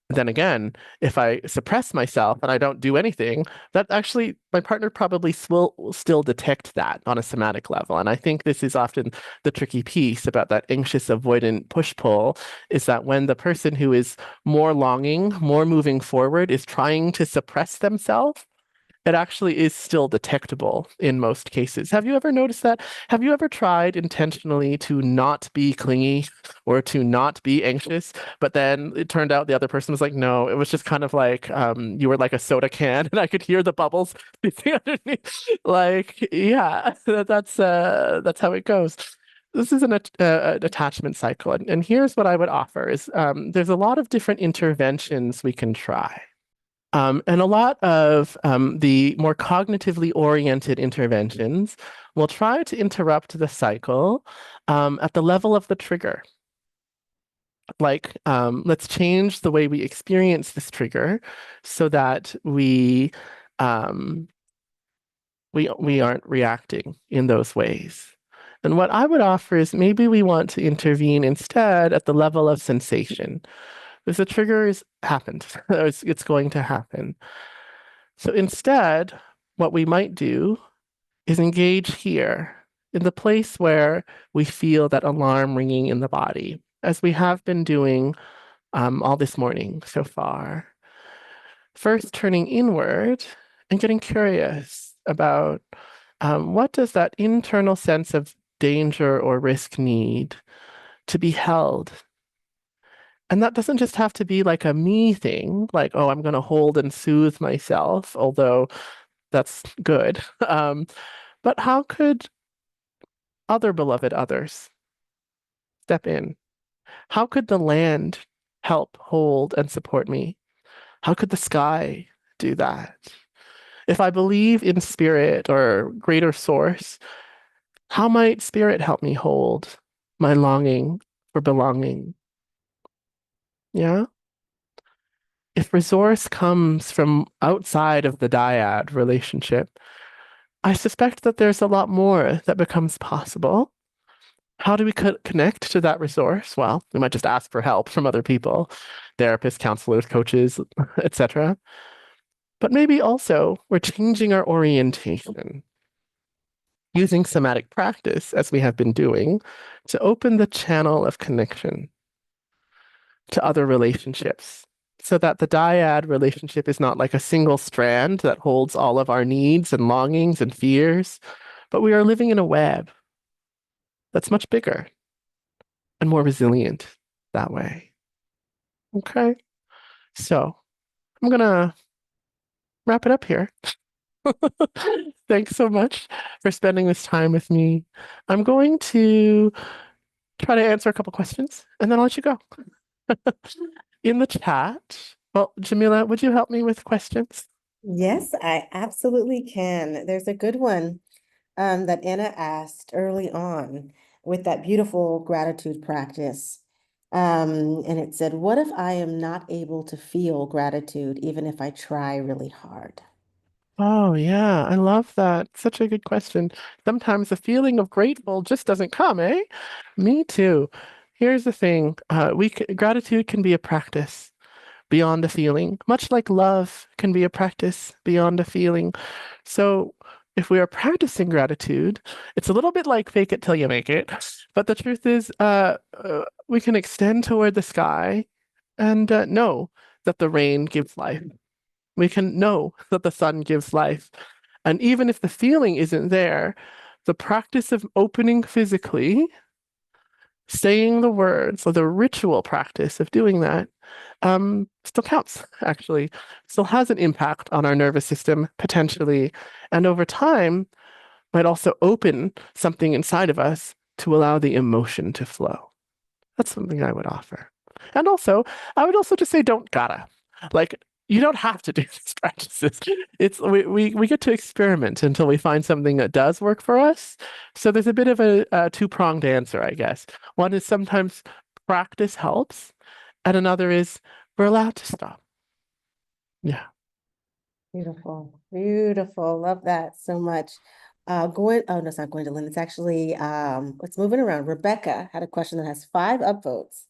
Then again, if I suppress myself and I don't do anything, that actually my partner probably will still detect that on a somatic level. And I think this is often the tricky piece about that anxious avoidant push-pull, is that when the person who is more longing, more moving forward is trying to suppress themselves, it actually is still detectable in most cases. Have you ever noticed that? Have you ever tried intentionally to not be clingy or to not be anxious, but then it turned out the other person was like, no, it was just kind of like you were like a soda can and I could hear the bubbles underneath. Like, yeah, that's how it goes. This is an attachment cycle, and here's what I would offer is there's a lot of different interventions we can try. And a lot of the more cognitively oriented interventions will try to interrupt the cycle at the level of the trigger. Like, let's change the way we experience this trigger so that um, we aren't reacting in those ways. And what I would offer is maybe we want to intervene instead at the level of sensation. Because the trigger is happened, it's going to happen. So instead, what we might do is engage here in the place where we feel that alarm ringing in the body, as we have been doing all this morning so far. First, turning inward and getting curious about what does that internal sense of danger or risk need to be held. And that doesn't just have to be like a me thing, like, oh, I'm going to hold and soothe myself, although that's good. But how could other beloved others step in? How could the land help hold and support me? How could the sky do that? If I believe in spirit or greater source, how might spirit help me hold my longing for belonging? Yeah. If resource comes from outside of the dyad relationship, I suspect that there's a lot more that becomes possible. How do we connect to that resource? Well, we might just ask for help from other people, therapists, counselors, coaches, etc. But maybe also we're changing our orientation, using somatic practice, as we have been doing, to open the channel of connection to other relationships. So that the dyad relationship is not like a single strand that holds all of our needs and longings and fears, but we are living in a web that's much bigger and more resilient that way. Okay. So I'm gonna wrap it up here. Thanks so much for spending this time with me. I'm going to try to answer a couple questions and then I'll let you go. In the chat, well, Jamila, would you help me with questions? Yes, I absolutely can. There's a good one that Anna asked early on with that beautiful gratitude practice. And it said, what if I am not able to feel gratitude even if I try really hard? Oh, yeah, I love that. Such a good question. Sometimes the feeling of grateful just doesn't come, eh? Me too. Here's the thing, gratitude can be a practice beyond a feeling, much like love can be a practice beyond a feeling. So if we are practicing gratitude, it's a little bit like fake it till you make it. But the truth is, we can extend toward the sky and know that the rain gives life. We can know that the sun gives life. And even if the feeling isn't there, the practice of opening physically, saying the words, or the ritual practice of doing that, still counts, actually, still has an impact on our nervous system potentially. And over time, might also open something inside of us to allow the emotion to flow. That's something I would offer. And also, I would also just say don't gotta. Like, you don't have to do these practices. It's we get to experiment until we find something that does work for us. So there's a bit of a two-pronged answer, I guess. One is sometimes practice helps, and another is we're allowed to stop. Yeah. Beautiful, beautiful. Love that so much. Oh, no, it's not Gwendolyn. It's actually, it's moving around. Rebecca had a question that has 5 upvotes.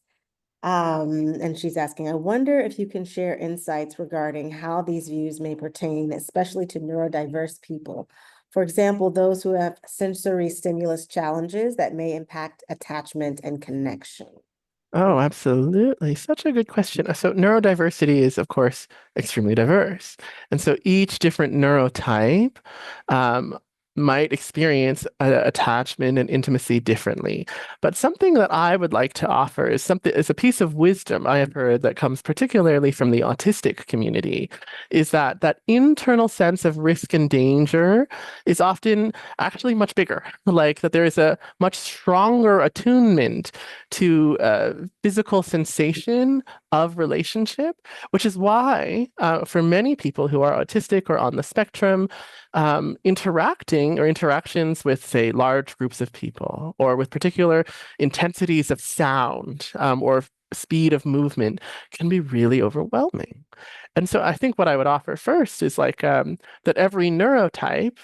And she's asking, I wonder if you can share insights regarding how these views may pertain, especially to neurodiverse people. For example, those who have sensory stimulus challenges that may impact attachment and connection. Oh, absolutely. Such a good question. So neurodiversity is, of course, extremely diverse. And so each different neurotype um, might experience attachment and intimacy differently. But something that I would like to offer is a piece of wisdom I have heard that comes particularly from the autistic community, is that internal sense of risk and danger is often actually much bigger. Like that there is a much stronger attunement to physical sensation of relationship, which is why, for many people who are autistic or on the spectrum, interacting or interactions with, say, large groups of people or with particular intensities of sound or speed of movement can be really overwhelming. And so I think what I would offer first is like that every neurotype,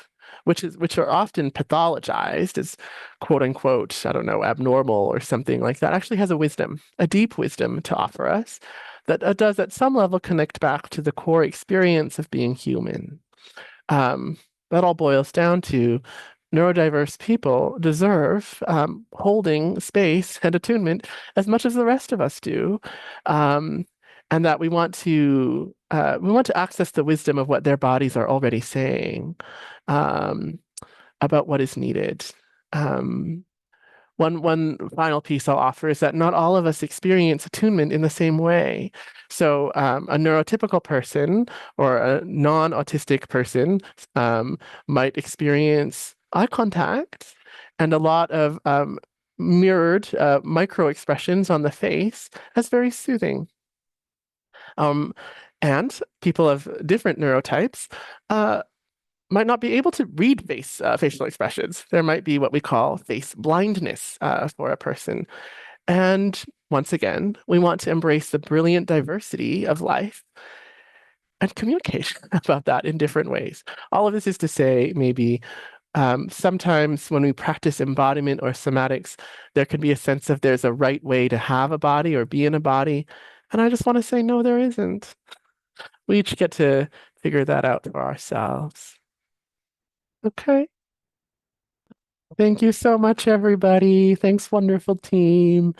which are often pathologized as quote unquote, I don't know, abnormal or something like that, actually has a wisdom, a deep wisdom to offer us that does at some level connect back to the core experience of being human. Um, that all boils down to neurodiverse people deserve holding space and attunement as much as the rest of us do, um, and that we want to access the wisdom of what their bodies are already saying um, about what is needed. Um, one final piece I'll offer is that not all of us experience attunement in the same way. So a neurotypical person or a non-autistic person um, might experience eye contact and a lot of mirrored micro expressions on the face as very soothing. Um, and people of different neurotypes uh, might not be able to read facial expressions. There might be what we call face blindness for a person. And once again, we want to embrace the brilliant diversity of life and communicate about that in different ways. All of this is to say, maybe sometimes when we practice embodiment or somatics, there can be a sense of there's a right way to have a body or be in a body. And I just want to say, no, there isn't. We each get to figure that out for ourselves. Okay. Thank you so much, everybody. Thanks, wonderful team.